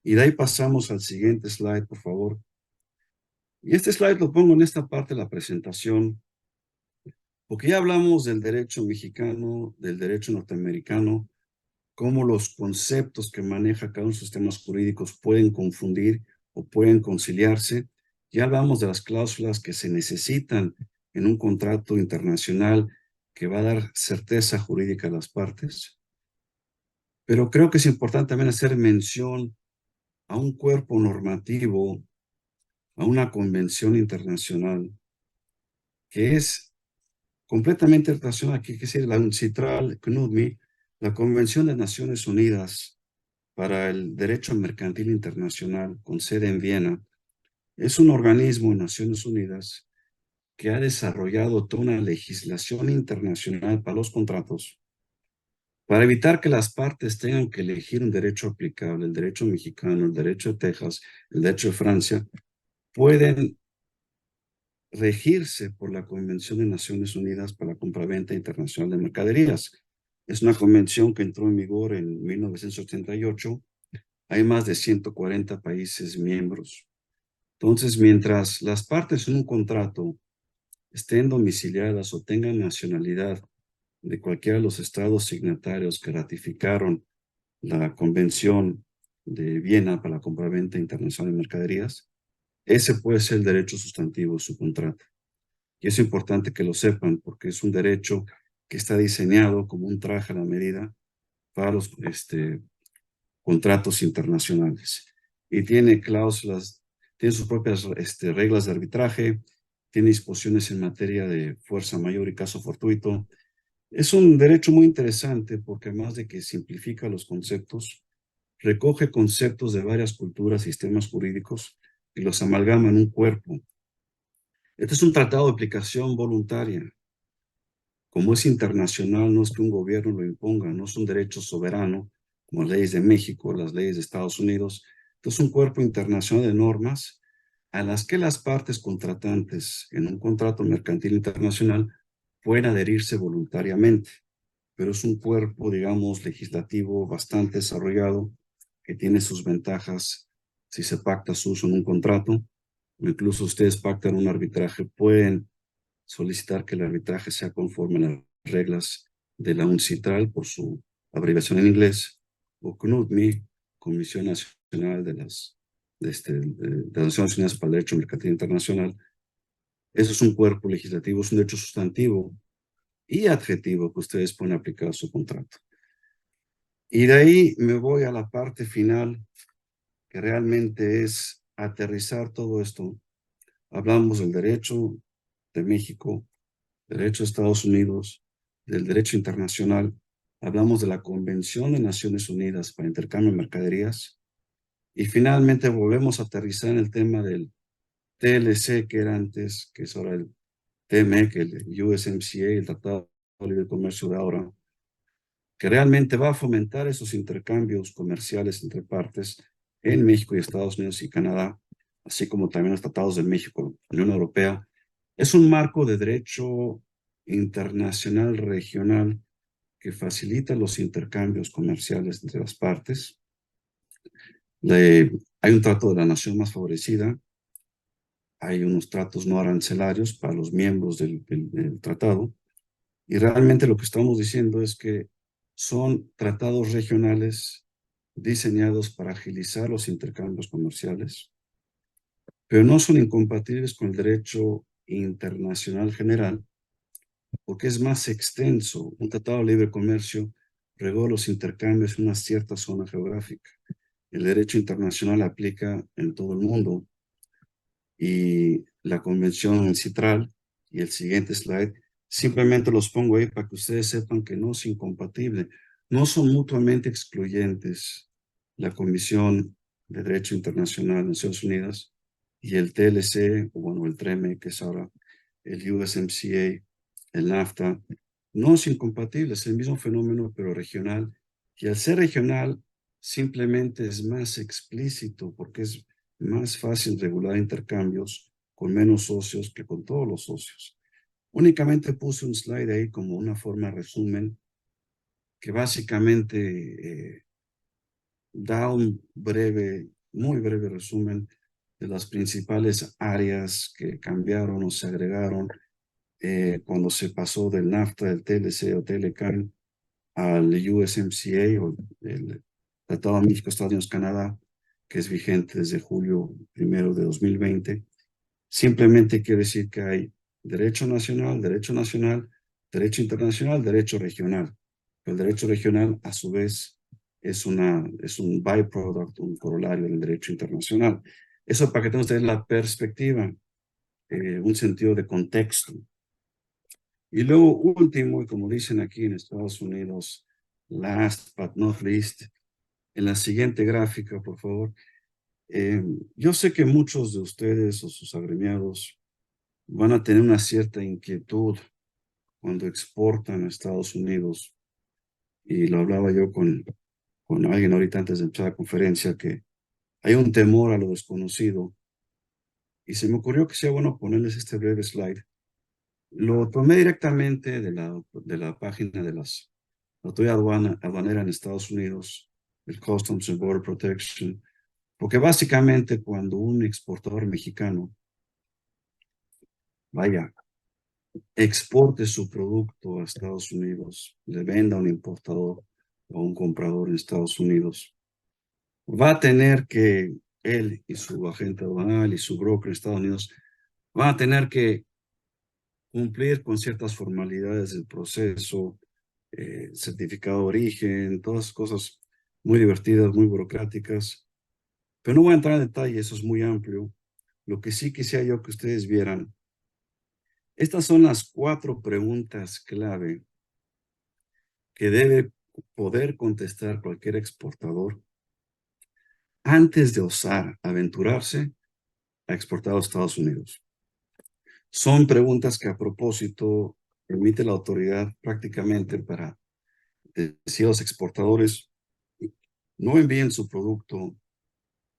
[SPEAKER 2] Y de ahí pasamos al siguiente slide, por favor. Y este slide lo pongo en esta parte de la presentación, porque ya hablamos del derecho mexicano, del derecho norteamericano, cómo los conceptos que maneja cada uno de los sistemas jurídicos pueden confundir o pueden conciliarse. Ya hablamos de las cláusulas que se necesitan en un contrato internacional que va a dar certeza jurídica a las partes. Pero creo que es importante también hacer mención a un cuerpo normativo, a una convención internacional que es completamente relacionada aquí, que es la UNCITRAL, CNUDMI, la Convención de Naciones Unidas para el Derecho Mercantil Internacional, con sede en Viena. Es un organismo de Naciones Unidas que ha desarrollado toda una legislación internacional para los contratos, para evitar que las partes tengan que elegir un derecho aplicable, el derecho mexicano, el derecho de Texas, el derecho de Francia, pueden regirse por la Convención de Naciones Unidas para la Compraventa Internacional de Mercaderías. Es una convención que entró en vigor en 1988. Hay más de 140 países miembros. Entonces, mientras las partes en un contrato estén domiciliadas o tengan nacionalidad de cualquiera de los estados signatarios que ratificaron la Convención de Viena para la Compraventa Internacional de Mercaderías, ese puede ser el derecho sustantivo de su contrato. Y es importante que lo sepan porque es un derecho que está diseñado como un traje a la medida para los contratos internacionales. Y tiene cláusulas, tiene sus propias reglas de arbitraje, tiene disposiciones en materia de fuerza mayor y caso fortuito. Es un derecho muy interesante porque además de que simplifica los conceptos, recoge conceptos de varias culturas, sistemas jurídicos y los amalgama en un cuerpo. Este es un tratado de aplicación voluntaria. Como es internacional, no es que un gobierno lo imponga, no es un derecho soberano, como las leyes de México, las leyes de Estados Unidos. Es un cuerpo internacional de normas a las que las partes contratantes en un contrato mercantil internacional pueden adherirse voluntariamente, pero es un cuerpo, digamos, legislativo bastante desarrollado que tiene sus ventajas si se pacta su uso en un contrato, o incluso ustedes pactan un arbitraje, pueden solicitar que el arbitraje sea conforme a las reglas de la UNCITRAL, por su abreviación en inglés, o CNUDMI, Comisión Nacional de las Naciones Unidas para el Derecho Mercantil Internacional. Eso es un cuerpo legislativo, es un derecho sustantivo y adjetivo que ustedes pueden aplicar a su contrato. Y de ahí me voy a la parte final, que realmente es aterrizar todo esto. Hablamos del derecho de México, derecho de Estados Unidos, del derecho internacional. Hablamos de la Convención de Naciones Unidas para Intercambio de Mercaderías. Y finalmente volvemos a aterrizar en el tema del TLC, que era antes, que es ahora el TMC, el USMCA, el Tratado de Libre Comercio de ahora, que realmente va a fomentar esos intercambios comerciales entre partes en México y Estados Unidos y Canadá, así como también los tratados de México, la Unión Europea. Es un marco de derecho internacional regional que facilita los intercambios comerciales entre las partes. Hay un trato de la nación más favorecida, hay unos tratos no arancelarios para los miembros del tratado, y realmente lo que estamos diciendo es que son tratados regionales diseñados para agilizar los intercambios comerciales, pero no son incompatibles con el derecho internacional general, porque es más extenso. Un tratado de libre comercio regula los intercambios en una cierta zona geográfica. El derecho internacional aplica en todo el mundo, y la convención citral y el siguiente slide, simplemente los pongo ahí para que ustedes sepan que no es incompatible, no son mutuamente excluyentes la Comisión de Derecho Internacional de Naciones Unidas y el TLC, o bueno, el TREME, que es ahora el USMCA, el NAFTA, no es incompatible, es el mismo fenómeno, pero regional. Y al ser regional, simplemente es más explícito, porque es más fácil regular intercambios con menos socios que con todos los socios. Únicamente puse un slide ahí como una forma de resumen que básicamente da un breve, muy breve resumen de las principales áreas que cambiaron o se agregaron cuando se pasó del NAFTA, del TLC o TLCAN al USMCA o el Tratado de México, Estados Unidos, Canadá, que es vigente desde julio 1 de 2020. Simplemente quiere decir que hay derecho nacional, derecho internacional, derecho regional. El derecho regional, a su vez, es un byproduct, un corolario del derecho internacional. Eso para que tengan ustedes la perspectiva, un sentido de contexto. Y luego, último, y como dicen aquí en Estados Unidos, last but not least, en la siguiente gráfica, por favor. Yo sé que muchos de ustedes o sus agremiados van a tener una cierta inquietud cuando exportan a Estados Unidos. Y lo hablaba yo con alguien ahorita antes de empezar la conferencia, que hay un temor a lo desconocido. Y se me ocurrió que sea bueno ponerles este breve slide. Lo tomé directamente de la página de la autoridad aduanera en Estados Unidos, el Customs and Border Protection, porque básicamente cuando un exportador mexicano, vaya, exporte su producto a Estados Unidos, le venda a un importador o a un comprador en Estados Unidos, va a tener que, él y su agente aduanal y su broker en Estados Unidos, van a tener que cumplir con ciertas formalidades del proceso, certificado de origen, todas cosas muy divertidas, muy burocráticas. Pero no voy a entrar en detalle, eso es muy amplio. Lo que sí quisiera yo que ustedes vieran, estas son las 4 preguntas clave que debe poder contestar cualquier exportador antes de osar aventurarse a exportar a los Estados Unidos. Son preguntas que a propósito emite la autoridad prácticamente para decir a los exportadores, no envíen su producto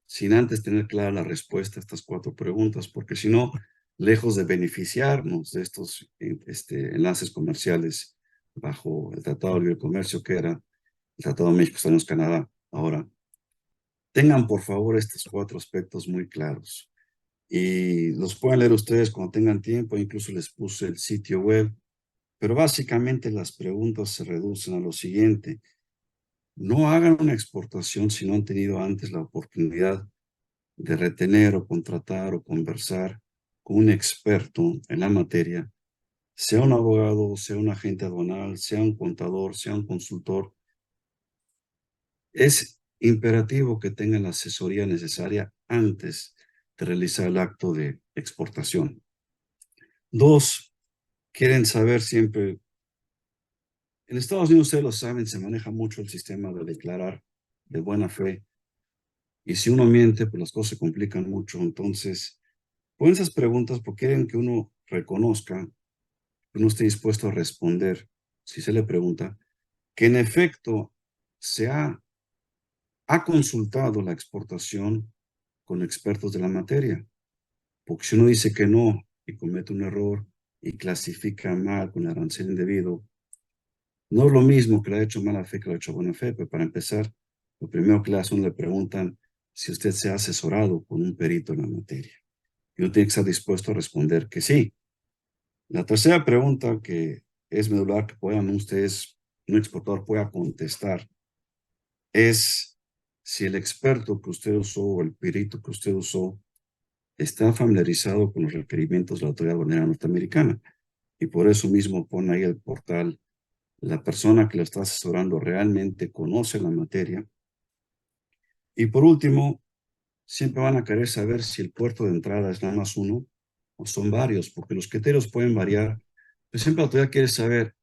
[SPEAKER 2] sin antes tener clara la respuesta a estas 4 preguntas, porque si no, lejos de beneficiarnos de estos enlaces comerciales bajo el Tratado de Libre Comercio, que era el Tratado de México, Estados Unidos, Canadá, ahora, tengan por favor estos 4 aspectos muy claros. Y los pueden leer ustedes cuando tengan tiempo, incluso les puse el sitio web, pero básicamente las preguntas se reducen a lo siguiente. No hagan una exportación si no han tenido antes la oportunidad de retener o contratar o conversar con un experto en la materia, sea un abogado, sea un agente aduanal, sea un contador, sea un consultor. Es imperativo que tengan la asesoría necesaria antes de realizar el acto de exportación. 2, quieren saber siempre, en Estados Unidos ustedes lo saben, se maneja mucho el sistema de declarar de buena fe, y si uno miente, pues las cosas se complican mucho. Entonces, ponen esas preguntas porque quieren que uno reconozca, que uno esté dispuesto a responder, si se le pregunta, que en efecto se ha consultado la exportación con expertos de la materia. Porque si uno dice que no y comete un error y clasifica mal con arancel indebido, No es lo mismo que lo ha hecho mala fe que lo ha hecho buena fe, pero para empezar, lo primero que le hacen, le preguntan si usted se ha asesorado con un perito en la materia. Y uno tiene que estar dispuesto a responder que sí. La tercera pregunta que es medular que puedan ustedes, un exportador pueda contestar, es si el experto que usted usó o el perito que usted usó está familiarizado con los requerimientos de la autoridad aduanera norteamericana. Y por eso mismo pone ahí el portal, la persona que lo está asesorando realmente conoce la materia. Y por último, siempre van a querer saber si el puerto de entrada es nada más uno o son varios, porque los criterios pueden variar. Pero siempre la autoridad quiere saber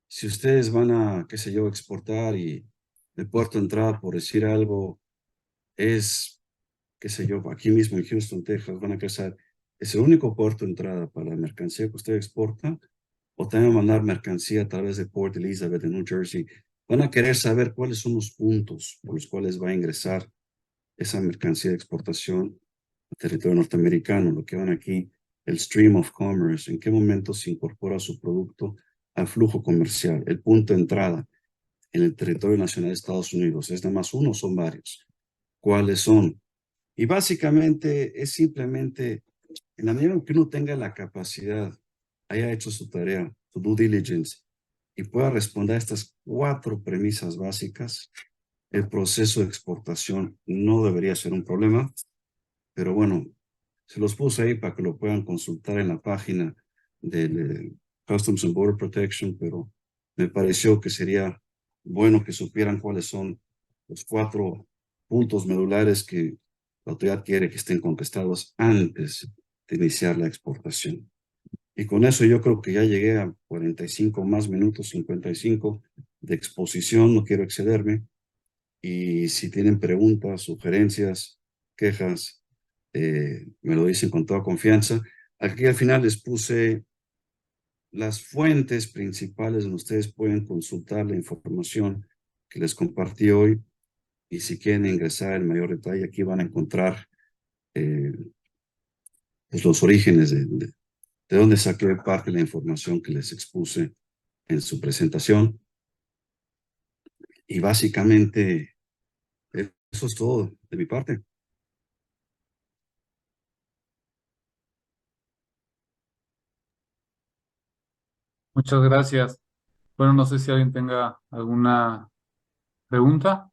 [SPEAKER 2] si ustedes van a, qué sé yo, exportar y el puerto de entrada, por decir algo, es, qué sé yo, aquí mismo en Houston, Texas, van a querer saber, ¿es el único puerto de entrada para la mercancía que usted exporta? ¿O también van a mandar mercancía a través de Port Elizabeth de New Jersey? Van a querer saber cuáles son los puntos por los cuales va a ingresar esa mercancía de exportación a territorio norteamericano, lo que van aquí, el stream of commerce, en qué momento se incorpora su producto al flujo comercial, el punto de entrada en el territorio nacional de Estados Unidos. ¿Es nada más uno o son varios? ¿Cuáles son? Y básicamente es simplemente, en la medida en que uno tenga la capacidad, haya hecho su tarea, su due diligence, y pueda responder a estas 4 premisas básicas, el proceso de exportación no debería ser un problema, pero bueno, se los puse ahí para que lo puedan consultar en la página del Customs and Border Protection, pero me pareció que sería bueno que supieran cuáles son los 4 puntos medulares que la autoridad quiere que estén contestados antes de iniciar la exportación. Y con eso yo creo que ya llegué a 45 más minutos, 55 de exposición, no quiero excederme. Y si tienen preguntas, sugerencias, quejas, me lo dicen con toda confianza. Aquí al final les puse las fuentes principales donde ustedes pueden consultar la información que les compartí hoy. Y si quieren ingresar en mayor detalle, aquí van a encontrar eh, pues los orígenes de dónde saqué parte de la información que les expuse en su presentación. Y básicamente eso es todo de mi parte.
[SPEAKER 1] Muchas gracias. Bueno, no sé si alguien tenga alguna pregunta.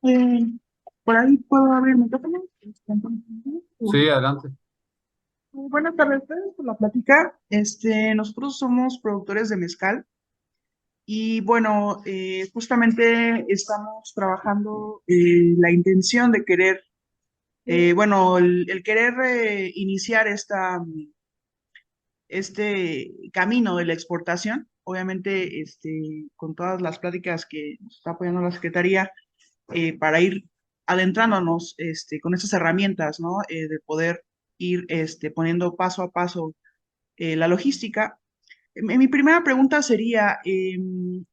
[SPEAKER 3] Eh, por ahí puedo abrir mi micrófono.
[SPEAKER 1] Sí, adelante.
[SPEAKER 3] Buenas tardes, gracias por la plática. Nosotros somos productores de mezcal y bueno, justamente estamos trabajando la intención de querer, bueno, el querer iniciar este camino de la exportación. Obviamente, con todas las pláticas que nos está apoyando la Secretaría para ir adentrándonos con estas herramientas, ¿no? De poder ir poniendo paso a paso la logística. Mi primera pregunta sería, en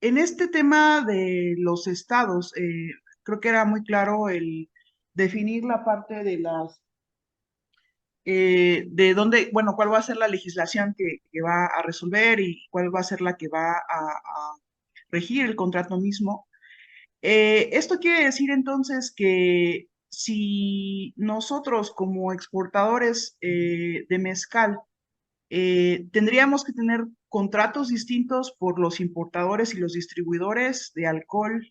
[SPEAKER 3] este tema de los estados, creo que era muy claro el definir la parte de de dónde, bueno, cuál va a ser la legislación que va a resolver y cuál va a ser la que va a regir el contrato mismo. Esto quiere decir entonces que si nosotros como exportadores de mezcal tendríamos que tener contratos distintos por los importadores y los distribuidores de alcohol,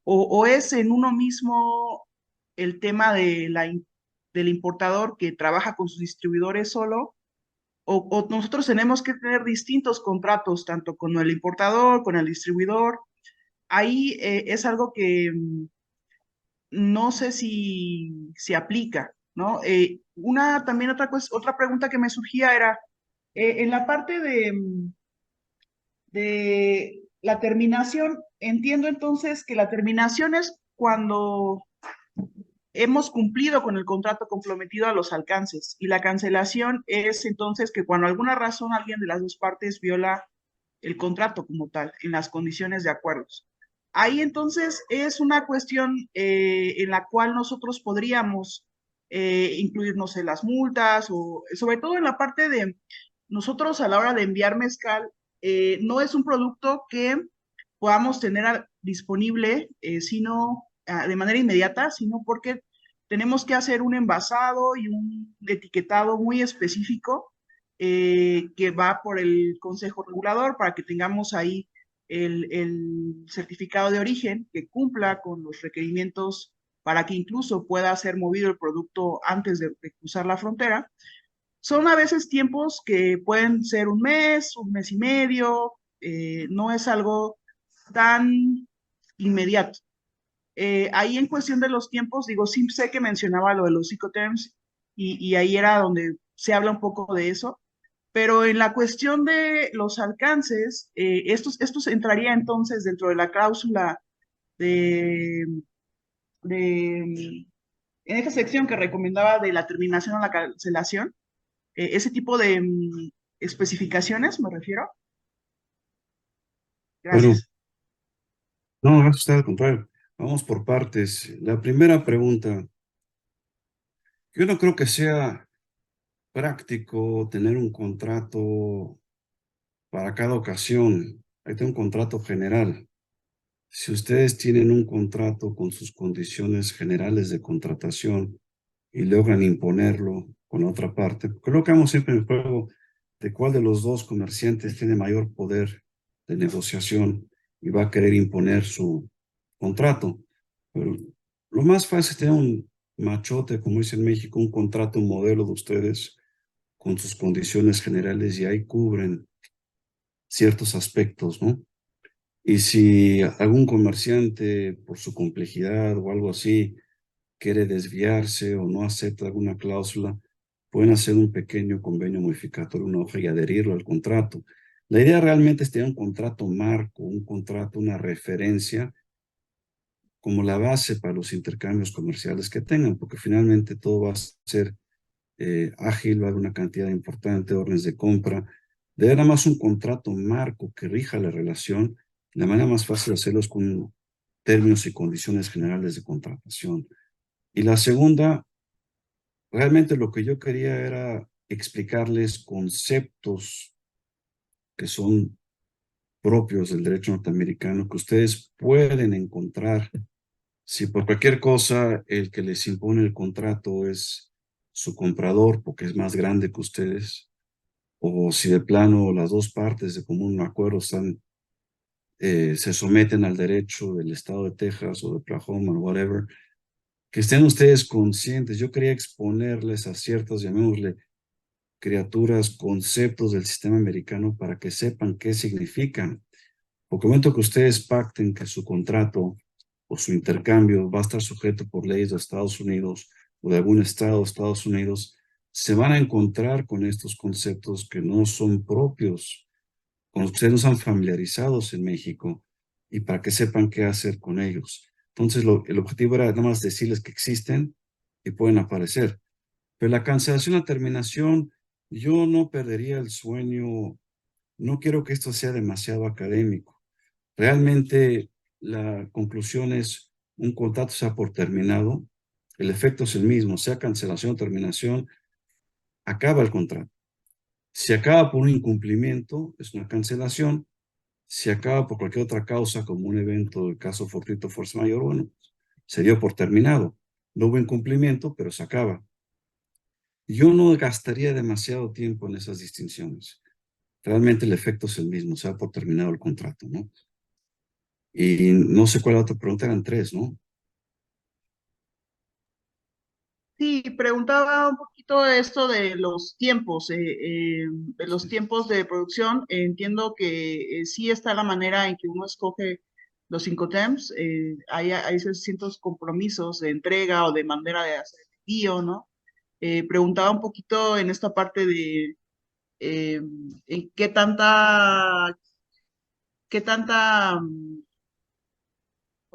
[SPEAKER 3] o es en uno mismo el tema de del importador que trabaja con sus distribuidores solo, o nosotros tenemos que tener distintos contratos, tanto con el importador, con el distribuidor. Ahí es algo que no sé si aplica, ¿no? También otra pregunta que me surgía era, en la parte de la terminación, entiendo entonces que la terminación es cuando hemos cumplido con el contrato comprometido a los alcances y la cancelación es entonces que cuando alguna razón alguien de las dos partes viola el contrato como tal, en las condiciones de acuerdos. Ahí entonces es una cuestión en la cual nosotros podríamos incluirnos en las multas o sobre todo en la parte de nosotros a la hora de enviar mezcal, no es un producto que podamos tener disponible sino de manera inmediata, sino porque tenemos que hacer un envasado y un etiquetado muy específico que va por el Consejo Regulador para que tengamos ahí el certificado de origen que cumpla con los requerimientos para que incluso pueda ser movido el producto antes de cruzar la frontera. Son a veces tiempos que pueden ser un mes y medio, no es algo tan inmediato. Ahí en cuestión de los tiempos, digo, sí sé que mencionaba lo de los Incoterms y ahí era donde se habla un poco de eso, pero en la cuestión de los alcances, estos entraría entonces dentro de la cláusula de, de en esta sección que recomendaba de la terminación o la cancelación, ese tipo de especificaciones, me refiero.
[SPEAKER 2] Bueno,
[SPEAKER 3] Gracias.
[SPEAKER 2] no, gracias a usted, al contrario. Vamos por partes. La primera pregunta, yo no creo que sea práctico tener un contrato para cada ocasión. Hay que tener un contrato general. Si ustedes tienen un contrato con sus condiciones generales de contratación y logran imponerlo con la otra parte, porque lo que vamos siempre en el juego de cuál de los dos comerciantes tiene mayor poder de negociación y va a querer imponer su contrato. Pero lo más fácil es tener un machote, como dice en México, un contrato, un modelo de ustedes con sus condiciones generales y ahí cubren ciertos aspectos, ¿no? Y si algún comerciante, por su complejidad o algo así, quiere desviarse o no acepta alguna cláusula, pueden hacer un pequeño convenio modificatorio, una hoja y adherirlo al contrato. La idea realmente es tener un contrato marco, un contrato, una referencia como la base para los intercambios comerciales que tengan, porque finalmente todo va a ser ágil, va a haber una cantidad importante de órdenes de compra. De nada más un contrato marco que rija la relación. La manera más fácil de hacerlo es con términos y condiciones generales de contratación. Y la segunda, realmente lo que yo quería era explicarles conceptos que son propios del derecho norteamericano que ustedes pueden encontrar. Si por cualquier cosa el que les impone el contrato es su comprador porque es más grande que ustedes, o si de plano las dos partes de común acuerdo se someten al derecho del estado de Texas o de Oklahoma o whatever, que estén ustedes conscientes. Yo quería exponerles a ciertas, llamémosle, criaturas, conceptos del sistema americano para que sepan qué significan. Por el momento que ustedes pacten que su contrato o su intercambio va a estar sujeto por leyes de Estados Unidos o de algún estado de Estados Unidos, se van a encontrar con estos conceptos que no son propios, con los que ustedes no están familiarizados en México y para que sepan qué hacer con ellos. Entonces, el objetivo era nada más decirles que existen y pueden aparecer. Pero la cancelación, la terminación, yo no perdería el sueño. No quiero que esto sea demasiado académico. Realmente la conclusión es un contrato sea por terminado, el efecto es el mismo, sea cancelación o terminación, acaba el contrato. Si acaba por un incumplimiento, es una cancelación. Si acaba por cualquier otra causa, como un evento, el caso fortuito, fuerza mayor, bueno, se dio por terminado. No hubo incumplimiento, pero se acaba. Yo no gastaría demasiado tiempo en esas distinciones. Realmente el efecto es el mismo, se da por terminado el contrato, ¿no? Y no sé cuál otra pregunta, eran tres, ¿no?
[SPEAKER 3] Sí, preguntaba un poquito esto de los
[SPEAKER 2] Sí.
[SPEAKER 3] tiempos de producción. Entiendo que sí está la manera en que uno escoge los Incoterms. Hay ciertos compromisos de entrega o de manera de hacer envío, ¿no? Preguntaba un poquito en esta parte de eh, en qué tanta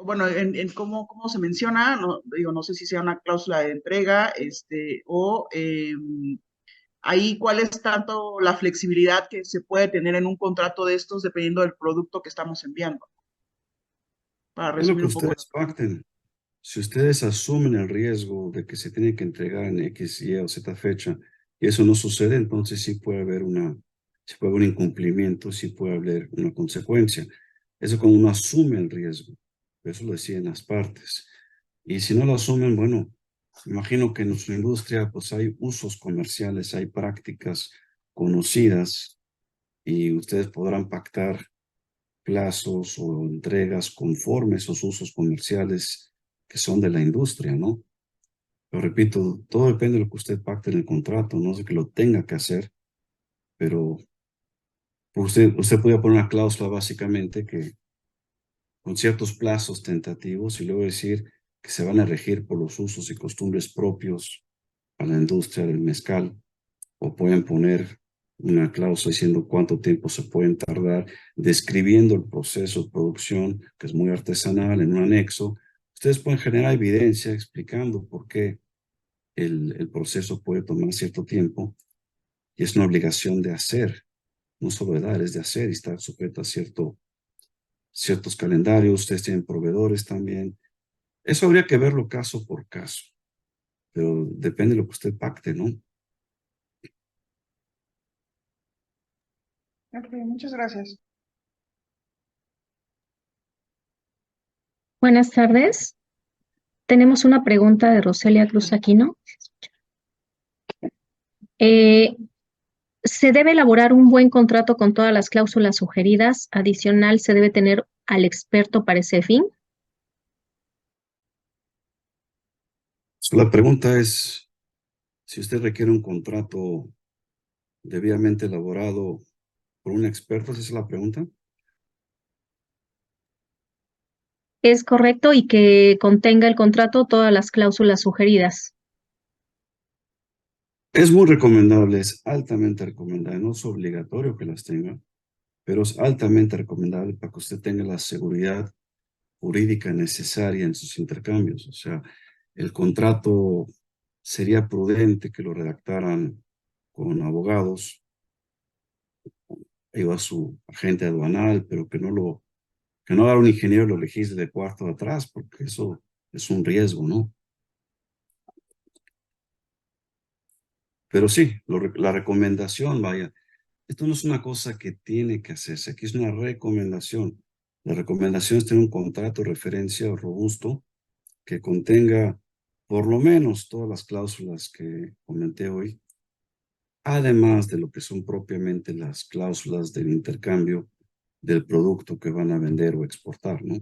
[SPEAKER 3] bueno, en cómo se menciona, no, digo, no sé si sea una cláusula de entrega, o ahí cuál es tanto la flexibilidad que se puede tener en un contrato de estos dependiendo del producto que estamos enviando, para
[SPEAKER 2] Es lo
[SPEAKER 3] resumir
[SPEAKER 2] que
[SPEAKER 3] un poco.
[SPEAKER 2] ustedes pacten. Si ustedes asumen el riesgo de que se tiene que entregar en X, Y o Z fecha y eso no sucede, entonces sí puede haber un incumplimiento, sí puede haber una consecuencia. Eso cuando uno asume el riesgo, eso lo deciden las partes. Y si no lo asumen, bueno, imagino que en nuestra industria pues hay usos comerciales, hay prácticas conocidas y ustedes podrán pactar plazos o entregas conforme a esos usos comerciales que son de la industria, ¿no? Pero repito, todo depende de lo que usted pacte en el contrato, no sé que lo tenga que hacer, pero usted podría poner una cláusula básicamente que con ciertos plazos tentativos y luego decir que se van a regir por los usos y costumbres propios a la industria del mezcal, o pueden poner una cláusula diciendo cuánto tiempo se pueden tardar, describiendo el proceso de producción, que es muy artesanal, en un anexo. Ustedes pueden generar evidencia explicando por qué el proceso puede tomar cierto tiempo y es una obligación de hacer, no solo de dar, es de hacer y estar sujeto a ciertos calendarios. Ustedes tienen proveedores también. Eso habría que verlo caso por caso, pero depende de lo que usted pacte, ¿no?
[SPEAKER 3] Ok, muchas gracias.
[SPEAKER 4] Buenas tardes. Tenemos una pregunta de Roselia Cruz Aquino. Eh, ¿Se debe elaborar un buen contrato con todas las cláusulas sugeridas? Adicional, ¿se debe tener al experto para ese fin?
[SPEAKER 2] La pregunta es, si usted requiere un contrato debidamente elaborado por un experto, ¿esa es la pregunta?
[SPEAKER 4] Es correcto y que contenga el contrato todas las cláusulas sugeridas.
[SPEAKER 2] Es muy recomendable, es altamente recomendable, no es obligatorio que las tenga, pero es altamente recomendable para que usted tenga la seguridad jurídica necesaria en sus intercambios. O sea, el contrato sería prudente que lo redactaran con abogados, iba a su agente aduanal, pero que no haga un ingeniero lo legisle de cuarto de atrás, porque eso es un riesgo, ¿no? Pero sí, la recomendación, vaya, esto no es una cosa que tiene que hacerse, aquí es una recomendación. La recomendación es tener un contrato de referencia robusto que contenga por lo menos todas las cláusulas que comenté hoy, además de lo que son propiamente las cláusulas del intercambio del producto que van a vender o exportar, ¿no?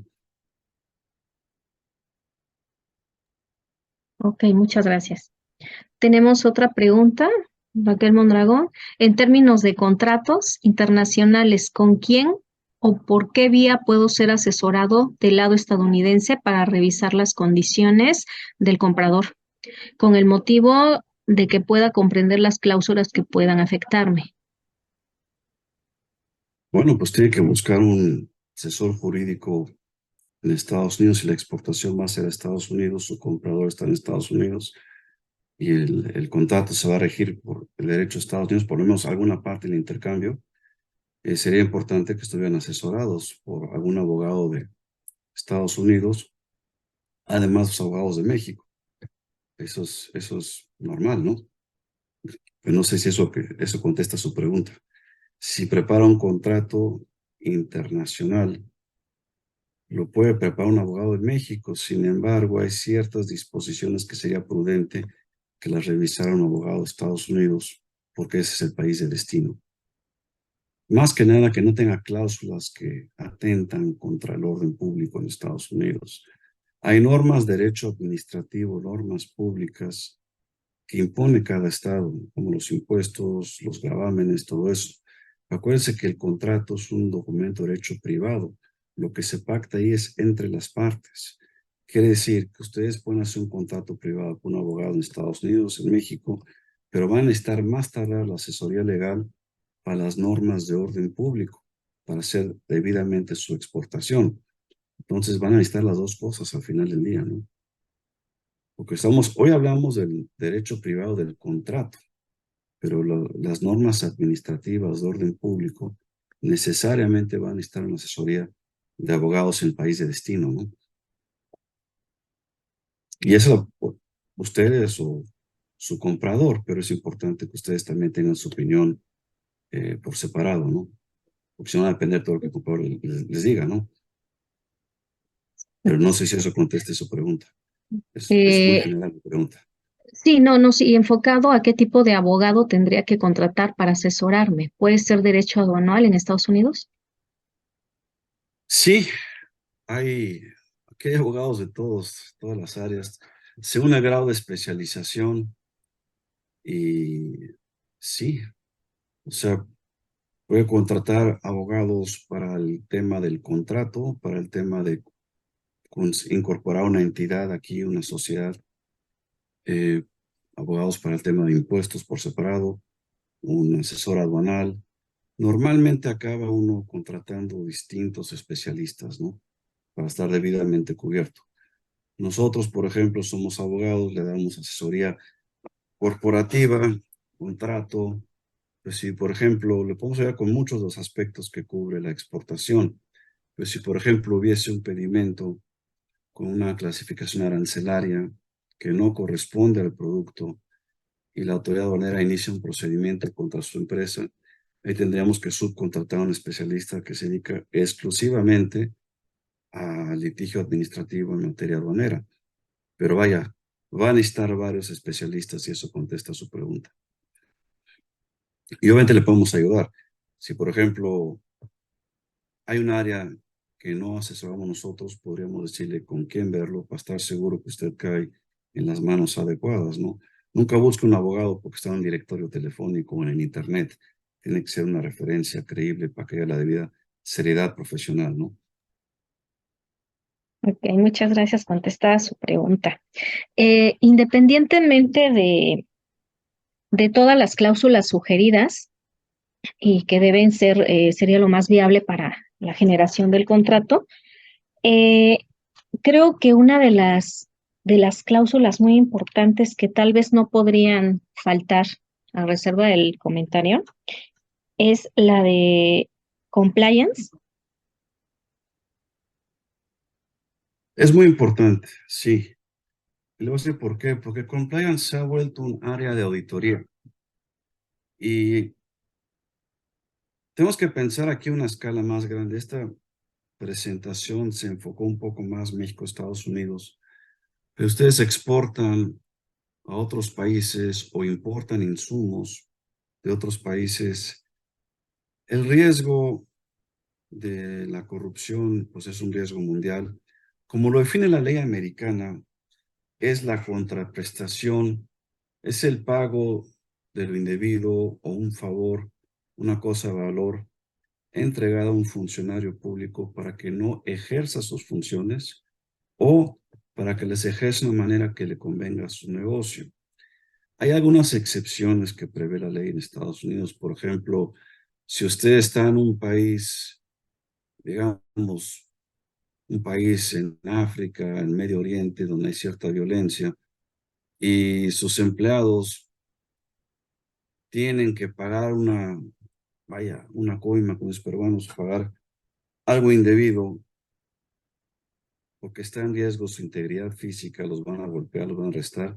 [SPEAKER 4] Ok, muchas gracias. Tenemos otra pregunta, Raquel Mondragón. En términos de contratos internacionales, ¿con quién o por qué vía puedo ser asesorado del lado estadounidense para revisar las condiciones del comprador, con el motivo de que pueda comprender las cláusulas que puedan afectarme?
[SPEAKER 2] Bueno, pues tiene que buscar un asesor jurídico en Estados Unidos. Si la exportación va a ser a Estados Unidos, su comprador está en Estados Unidos y el contrato se va a regir por el derecho de Estados Unidos, por lo menos alguna parte del intercambio. Sería importante que estuvieran asesorados por algún abogado de Estados Unidos, además los abogados de México. Eso es normal, ¿no? Pero no sé si eso contesta su pregunta. Si prepara un contrato internacional, lo puede preparar un abogado de México. Sin embargo, hay ciertas disposiciones que sería prudente que las revisara un abogado de Estados Unidos, porque ese es el país de destino. Más que nada que no tenga cláusulas que atentan contra el orden público en Estados Unidos. Hay normas de derecho administrativo, normas públicas que impone cada estado, como los impuestos, los gravámenes, todo eso. Acuérdense que el contrato es un documento de derecho privado. Lo que se pacta ahí es entre las partes. Quiere decir que ustedes pueden hacer un contrato privado con un abogado en Estados Unidos, en México, pero van a estar más tarde la asesoría legal para las normas de orden público, para hacer debidamente su exportación. Entonces van a necesitar las dos cosas al final del día, ¿no? Porque hoy hablamos del derecho privado del contrato, pero las normas administrativas de orden público necesariamente van a necesitar una asesoría de abogados en el país de destino, ¿no? Y eso ustedes o su comprador, pero es importante que ustedes también tengan su opinión por separado, ¿no? Porque si no va a depender todo lo que el comprador les diga, ¿no? Pero no sé si eso conteste su pregunta. Es muy
[SPEAKER 4] Eh,
[SPEAKER 2] general la pregunta.
[SPEAKER 4] sí, no, sí, enfocado a qué tipo de abogado tendría que contratar para asesorarme. ¿Puede ser derecho aduanal en Estados Unidos?
[SPEAKER 2] Sí, aquí hay abogados de todas las áreas, según el grado de especialización y sí, o sea, puede contratar abogados para el tema del contrato, para el tema de incorporar una entidad aquí, una sociedad, eh, abogados para el tema de impuestos por separado, un asesor aduanal. Normalmente acaba uno contratando distintos especialistas, ¿no? Para estar debidamente cubierto. Nosotros, por ejemplo, somos abogados, le damos asesoría corporativa, contrato. Pues si, por ejemplo, le podemos ayudar con muchos de los aspectos que cubre la exportación. Pues si, por ejemplo, hubiese un pedimento con una clasificación arancelaria que no corresponde al producto y la autoridad aduanera inicia un procedimiento contra su empresa, ahí tendríamos que subcontratar a un especialista que se dedica exclusivamente a litigio administrativo en materia aduanera. Pero vaya, van a necesitar varios especialistas y eso contesta su pregunta. Y obviamente le podemos ayudar. Si, por ejemplo, hay un área que no asesoramos nosotros, podríamos decirle con quién verlo para estar seguro que usted cae en las manos adecuadas, ¿no? Nunca busque un abogado porque está en un directorio telefónico o en el internet. Tiene que ser una referencia creíble para que haya la debida seriedad profesional, ¿no?
[SPEAKER 4] Ok, muchas gracias. Contestada su pregunta. Independientemente de todas las cláusulas sugeridas y que deben ser, sería lo más viable para la generación del contrato, eh, creo que una de las cláusulas muy importantes que tal vez no podrían faltar a reserva del comentario es la de compliance.
[SPEAKER 2] Es muy importante, sí. Y le voy a decir por qué. Porque compliance se ha vuelto un área de auditoría. Y tenemos que pensar aquí una escala más grande. Esta presentación se enfocó un poco más México, Estados Unidos. Pero ustedes exportan a otros países o importan insumos de otros países. El riesgo de la corrupción, pues es un riesgo mundial. Como lo define la ley americana, es la contraprestación, es el pago de lo indebido o un favor, una cosa de valor entregada a un funcionario público para que no ejerza sus funciones o para que les ejerza de una manera que le convenga a su negocio. Hay algunas excepciones que prevé la ley en Estados Unidos. Por ejemplo, si usted está en un país, digamos, un país en África, en Medio Oriente, donde hay cierta violencia, y sus empleados tienen que pagar una coima con los peruanos, pagar algo indebido, porque está en riesgo su integridad física, los van a golpear, los van a arrestar.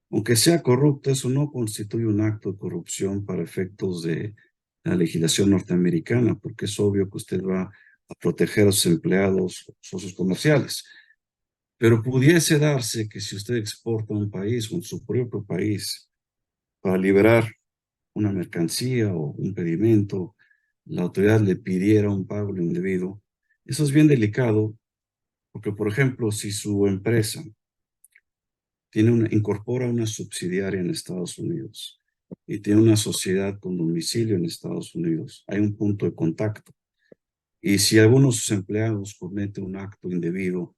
[SPEAKER 2] Aunque sea corrupto, eso no constituye un acto de corrupción para efectos de la legislación norteamericana, porque es obvio que usted va a proteger a sus empleados, socios comerciales. Pero pudiese darse que si usted exporta a un país o en su propio país para liberar una mercancía o un pedimento, la autoridad le pidiera un pago indebido, eso es bien delicado, porque, por ejemplo, si su empresa incorpora una subsidiaria en Estados Unidos y tiene una sociedad con domicilio en Estados Unidos, hay un punto de contacto. Y si alguno de sus empleados comete un acto indebido,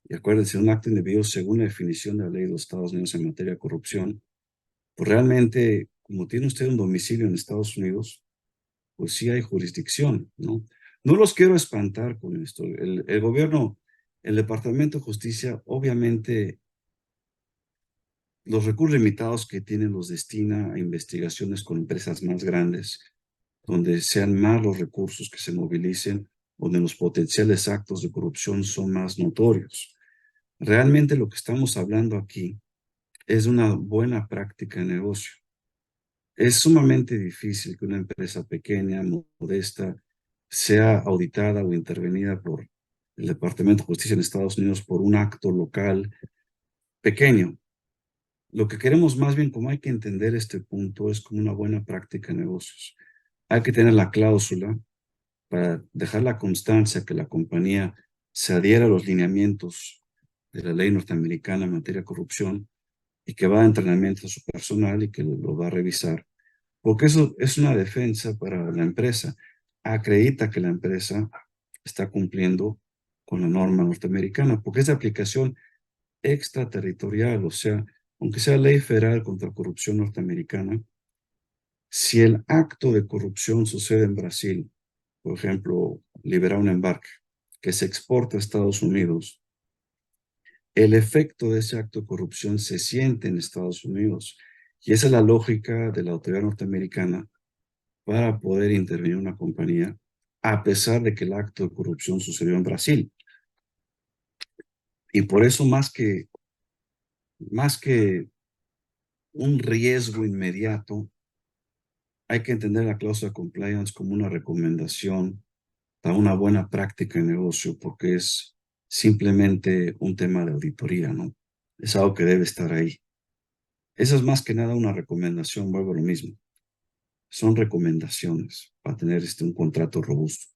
[SPEAKER 2] y acuérdense, un acto indebido según la definición de la ley de los Estados Unidos en materia de corrupción, pues realmente, como tiene usted un domicilio en Estados Unidos, pues sí hay jurisdicción, ¿no? No los quiero espantar con esto. El gobierno, el Departamento de Justicia, obviamente, los recursos limitados que tienen los destina a investigaciones con empresas más grandes, donde sean más los recursos que se movilicen donde los potenciales actos de corrupción son más notorios. Realmente lo que estamos hablando aquí es una buena práctica de negocio. Es sumamente difícil que una empresa pequeña, modesta, sea auditada o intervenida por el Departamento de Justicia en Estados Unidos por un acto local pequeño. Lo que queremos más bien, como hay que entender este punto, es como una buena práctica de negocios. Hay que tener la cláusula para dejar la constancia que la compañía se adhiera a los lineamientos de la ley norteamericana en materia de corrupción y que va a entrenamiento a su personal y que lo va a revisar. Porque eso es una defensa para la empresa. Acredita que la empresa está cumpliendo con la norma norteamericana, porque es de aplicación extraterritorial, o sea, aunque sea ley federal contra corrupción norteamericana, si el acto de corrupción sucede en Brasil, por ejemplo, liberar un embarque que se exporta a Estados Unidos, el efecto de ese acto de corrupción se siente en Estados Unidos. Y esa es la lógica de la autoridad norteamericana para poder intervenir una compañía, a pesar de que el acto de corrupción sucedió en Brasil. Y por eso, más que un riesgo inmediato, hay que entender la cláusula de compliance como una recomendación para una buena práctica de negocio, porque es simplemente un tema de auditoría, ¿no? Es algo que debe estar ahí. Esa es más que nada una recomendación, vuelvo a lo mismo. Son recomendaciones para tener un contrato robusto.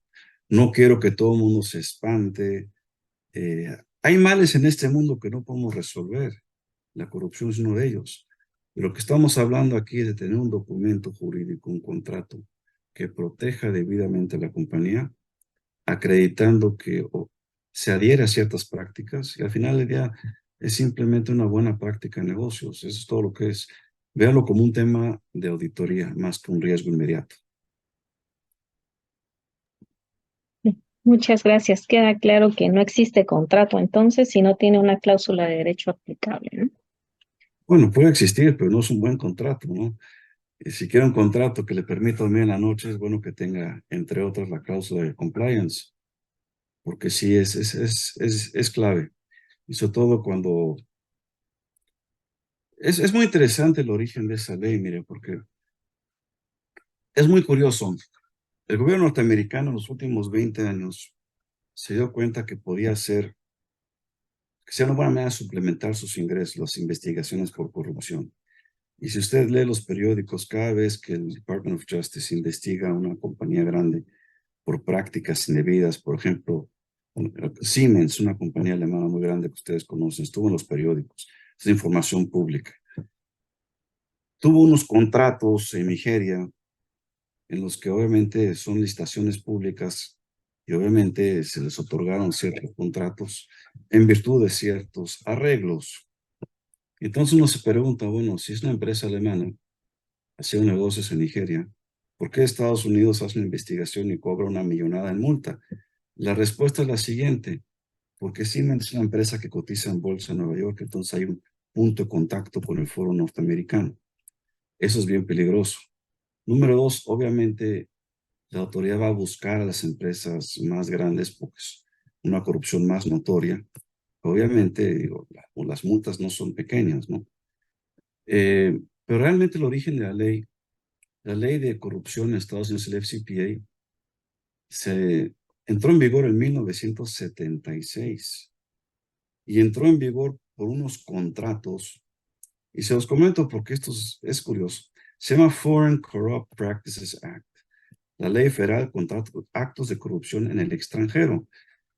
[SPEAKER 2] No quiero que todo el mundo se espante. Hay males en este mundo que no podemos resolver. La corrupción es uno de ellos. Pero lo que estamos hablando aquí es de tener un documento jurídico, un contrato que proteja debidamente a la compañía, acreditando que se adhiere a ciertas prácticas y al final del día es simplemente una buena práctica de negocios. Eso es todo lo que es. Véalo como un tema de auditoría más que un riesgo inmediato.
[SPEAKER 4] Muchas gracias. Queda claro que no existe contrato entonces si no tiene una cláusula de derecho aplicable, ¿no?
[SPEAKER 2] Bueno, puede existir, pero no es un buen contrato, ¿no? Y si quiere un contrato que le permita dormir en la noche, es bueno que tenga, entre otras, la cláusula de compliance, porque sí es clave. Y sobre todo cuando... Es muy interesante el origen de esa ley, mire, porque es muy curioso. El gobierno norteamericano en los últimos 20 años se dio cuenta que podía ser, que sea una buena manera de suplementar sus ingresos, las investigaciones por corrupción. Y si usted lee los periódicos, cada vez que el Department of Justice investiga a una compañía grande por prácticas indebidas, por ejemplo, Siemens, una compañía alemana muy grande que ustedes conocen, estuvo en los periódicos, es información pública. Tuvo unos contratos en Nigeria en los que obviamente son licitaciones públicas y obviamente se les otorgaron ciertos contratos en virtud de ciertos arreglos. Entonces uno se pregunta, bueno, si es una empresa alemana haciendo negocios en Nigeria, ¿por qué Estados Unidos hace una investigación y cobra una millonada en multa? La respuesta es la siguiente, porque Siemens es una empresa que cotiza en bolsa en Nueva York, entonces hay un punto de contacto con el foro norteamericano. Eso es bien peligroso. Número dos, obviamente la autoridad va a buscar a las empresas más grandes porque es una corrupción más notoria. Obviamente, digo, las multas no son pequeñas, ¿no? Pero realmente el origen de la ley de corrupción en Estados Unidos, el FCPA, se entró en vigor en 1976 y entró en vigor por unos contratos, y se los comento porque esto es curioso. Se llama Foreign Corrupt Practices Act, la ley federal contra actos de corrupción en el extranjero.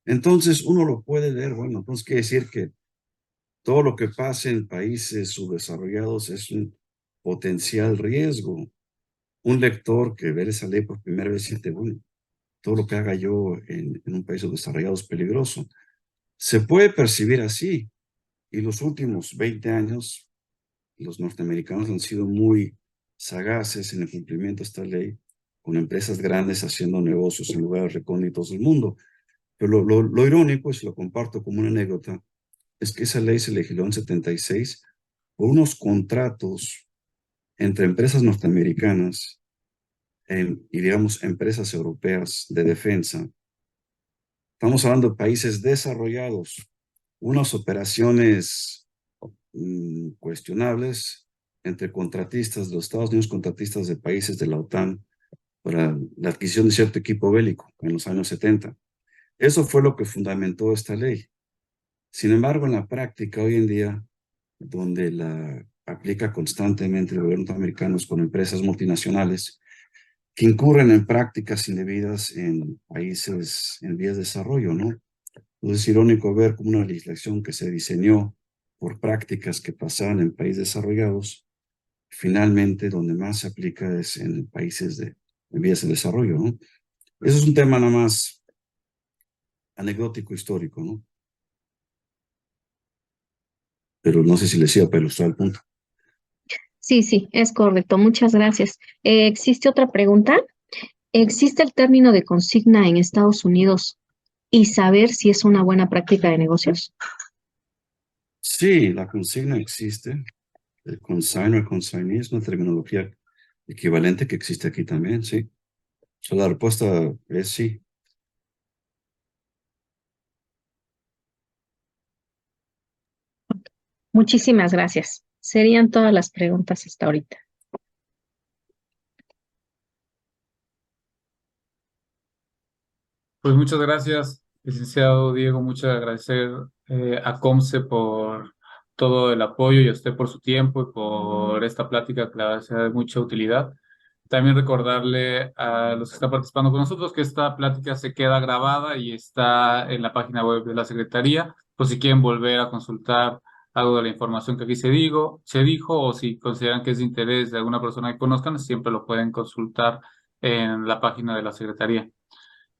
[SPEAKER 2] Entonces uno lo puede leer, bueno, entonces quiere decir que todo lo que pase en países subdesarrollados es un potencial riesgo. Un lector que ve esa ley por primera vez siente, bueno, todo lo que haga yo en un país subdesarrollado es peligroso. Se puede percibir así, y los últimos 20 años los norteamericanos han sido muy sagaces en el cumplimiento de esta ley, con empresas grandes haciendo negocios en lugares recónditos del mundo. Pero lo irónico, y se lo comparto como una anécdota, es que esa ley se legisló en 76 por unos contratos entre empresas norteamericanas y, digamos, empresas europeas de defensa, Estamos hablando de países desarrollados, unas operaciones cuestionables entre contratistas de los Estados Unidos, contratistas de países de la OTAN para la adquisición de cierto equipo bélico en los años 70. Eso fue lo que fundamentó esta ley. Sin embargo, en la práctica hoy en día, donde la aplica constantemente el gobierno americano con empresas multinacionales que incurren en prácticas indebidas en países en vías de desarrollo, ¿no? Entonces es irónico ver como una legislación que se diseñó por prácticas que pasaban en países desarrollados, finalmente donde más se aplica es en países en vías de desarrollo, ¿no? Eso es un tema nada más anecdótico histórico, ¿no? Pero no sé si les iba a ilustrar el punto.
[SPEAKER 4] Sí, sí, es correcto. Muchas gracias. ¿Existe otra pregunta? ¿Existe el término de consigna en Estados Unidos y saber si es una buena práctica de negocios?
[SPEAKER 2] Sí, la consigna existe. El consignor, consignee es una terminología equivalente que existe aquí también, sí. So, la respuesta es sí.
[SPEAKER 4] Muchísimas gracias. Serían todas las preguntas hasta ahorita.
[SPEAKER 1] Pues muchas gracias, licenciado Diego. Muchas agradecer a COMSE por todo el apoyo y a usted por su tiempo y por esta plática que la verdad sea de mucha utilidad. También recordarle a los que están participando con nosotros que esta plática se queda grabada y está en la página web de la Secretaría, por si quieren volver a consultar algo de la información que aquí se dijo, o si consideran que es de interés de alguna persona que conozcan, siempre lo pueden consultar en la página de la Secretaría.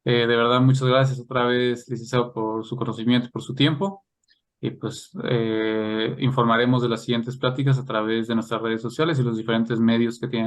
[SPEAKER 1] De verdad, muchas gracias otra vez, licenciado, por su conocimiento y por su tiempo. Y pues informaremos de las siguientes pláticas a través de nuestras redes sociales y los diferentes medios que tienen.